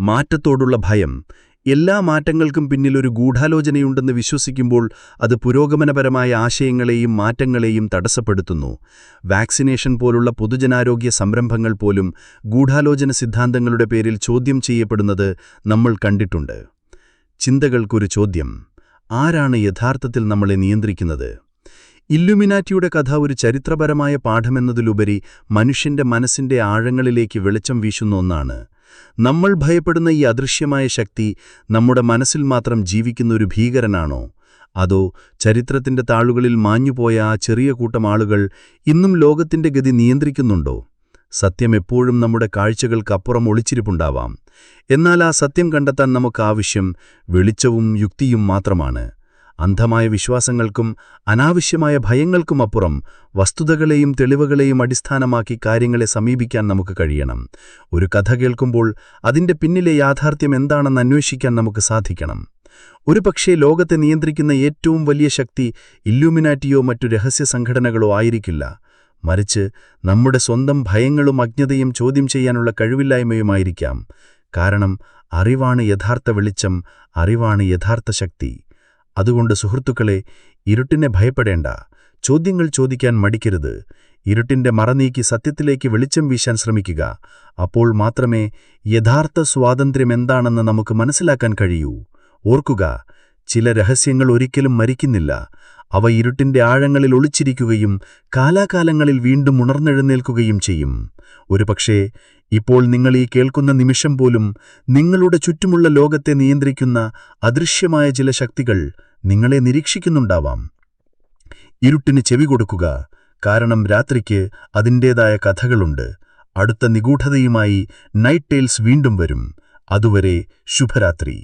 മാറ്റത്തോടുള്ള ഭയം. എല്ലാ മാറ്റങ്ങൾക്കും പിന്നിലൊരു ഗൂഢാലോചനയുണ്ടെന്ന് വിശ്വസിക്കുമ്പോൾ അത് പുരോഗമനപരമായ ആശയങ്ങളെയും മാറ്റങ്ങളെയും തടസ്സപ്പെടുത്തുന്നു. വാക്സിനേഷൻ പോലുള്ള പൊതുജനാരോഗ്യ സംരംഭങ്ങൾ പോലും ഗൂഢാലോചന സിദ്ധാന്തങ്ങളുടെ പേരിൽ ചോദ്യം ചെയ്യപ്പെടുന്നത് നമ്മൾ കണ്ടിട്ടുണ്ട്. ചിന്തകൾക്കൊരു ചോദ്യം: ആരാണ് യഥാർത്ഥത്തിൽ നമ്മളെ നിയന്ത്രിക്കുന്നത്? ഇല്ലുമിനാറ്റിയുടെ കഥ ഒരു ചരിത്രപരമായ പാഠമെന്നതിലുപരി മനുഷ്യന്റെ മനസ്സിന്റെ ആഴങ്ങളിലേക്ക് വെളിച്ചം വീശുന്ന ഒന്നാണ്. നമ്മൾ ഭയപ്പെടുന്ന ഈ അദൃശ്യമായ ശക്തി നമ്മുടെ മനസ്സിൽ മാത്രം ജീവിക്കുന്ന ഒരു ഭീകരനാണോ? അതോ ചരിത്രത്തിന്റെ താളുകളിൽ മാഞ്ഞുപോയ ആ ചെറിയ കൂട്ടം ആളുകൾ ഇന്നും ലോകത്തിന്റെ ഗതി നിയന്ത്രിക്കുന്നുണ്ടോ? സത്യം എപ്പോഴും നമ്മുടെ കാഴ്ചകൾക്കപ്പുറം ഒളിച്ചിരിപ്പുണ്ടാവാം. എന്നാൽ ആ സത്യം കണ്ടെത്താൻ നമുക്കാവശ്യം വെളിച്ചവും യുക്തിയും മാത്രമാണ്. അന്ധമായ വിശ്വാസങ്ങൾക്കും അനാവശ്യമായ ഭയങ്ങൾക്കുമപ്പുറം വസ്തുതകളെയും തെളിവുകളെയും അടിസ്ഥാനമാക്കി കാര്യങ്ങളെ സമീപിക്കാൻ നമുക്ക് കഴിയണം. ഒരു കഥ കേൾക്കുമ്പോൾ അതിന്റെ പിന്നിലെ യാഥാർത്ഥ്യം എന്താണെന്ന് അന്വേഷിക്കാൻ നമുക്ക് സാധിക്കണം. ഒരുപക്ഷേ ലോകത്തെ നിയന്ത്രിക്കുന്ന ഏറ്റവും വലിയ ശക്തി ഇല്ലുമിനാറ്റിയോ മറ്റു രഹസ്യ സംഘടനകളോ ആയിരിക്കില്ല. മറിച്ച് നമ്മുടെ സ്വന്തം ഭയങ്ങളും അജ്ഞതയും ചോദ്യം ചെയ്യാനുള്ള കഴിവില്ലായ്മയുമായിരിക്കാം. കാരണം അറിവാണ് യഥാർത്ഥ വെളിച്ചം, അറിവാണ് യഥാർത്ഥ ശക്തി. അതുകൊണ്ട് സുഹൃത്തുക്കളെ, ഇരുട്ടിനെ ഭയപ്പെടേണ്ട. ചോദ്യങ്ങൾ ചോദിക്കാൻ മടിക്കരുത്. ഇരുട്ടിന്റെ മറനീക്കി സത്യത്തിലേക്ക് വെളിച്ചം വീശാൻ ശ്രമിക്കുക. അപ്പോൾ മാത്രമേ യഥാർത്ഥ സ്വാതന്ത്ര്യം എന്താണെന്ന് നമുക്ക് മനസ്സിലാക്കാൻ കഴിയൂ. ഓർക്കുക, ചില രഹസ്യങ്ങൾ ഒരിക്കലും മരിക്കുന്നില്ല. അവ ഇരുട്ടിന്റെ ആഴങ്ങളിൽ ഒളിച്ചിരിക്കുകയും കാലാകാലങ്ങളിൽ വീണ്ടും ഉണർന്നെഴുന്നേൽക്കുകയും ചെയ്യും. ഒരുപക്ഷേ ഇപ്പോൾ നിങ്ങൾ ഈ കേൾക്കുന്ന നിമിഷം പോലും നിങ്ങളുടെ ചുറ്റുമുള്ള ലോകത്തെ നിയന്ത്രിക്കുന്ന അദൃശ്യമായ ചില ശക്തികൾ നിങ്ങളെ നിരീക്ഷിക്കുന്നുണ്ടാവാം. ഇരുട്ടിന് ചെവി കൊടുക്കുക, കാരണം രാത്രിക്ക് അതിൻ്റേതായ കഥകളുണ്ട്. അടുത്ത നിഗൂഢതയുമായി നൈറ്റ് ടെയിൽസ് വീണ്ടും വരും. അതുവരെ ശുഭരാത്രി.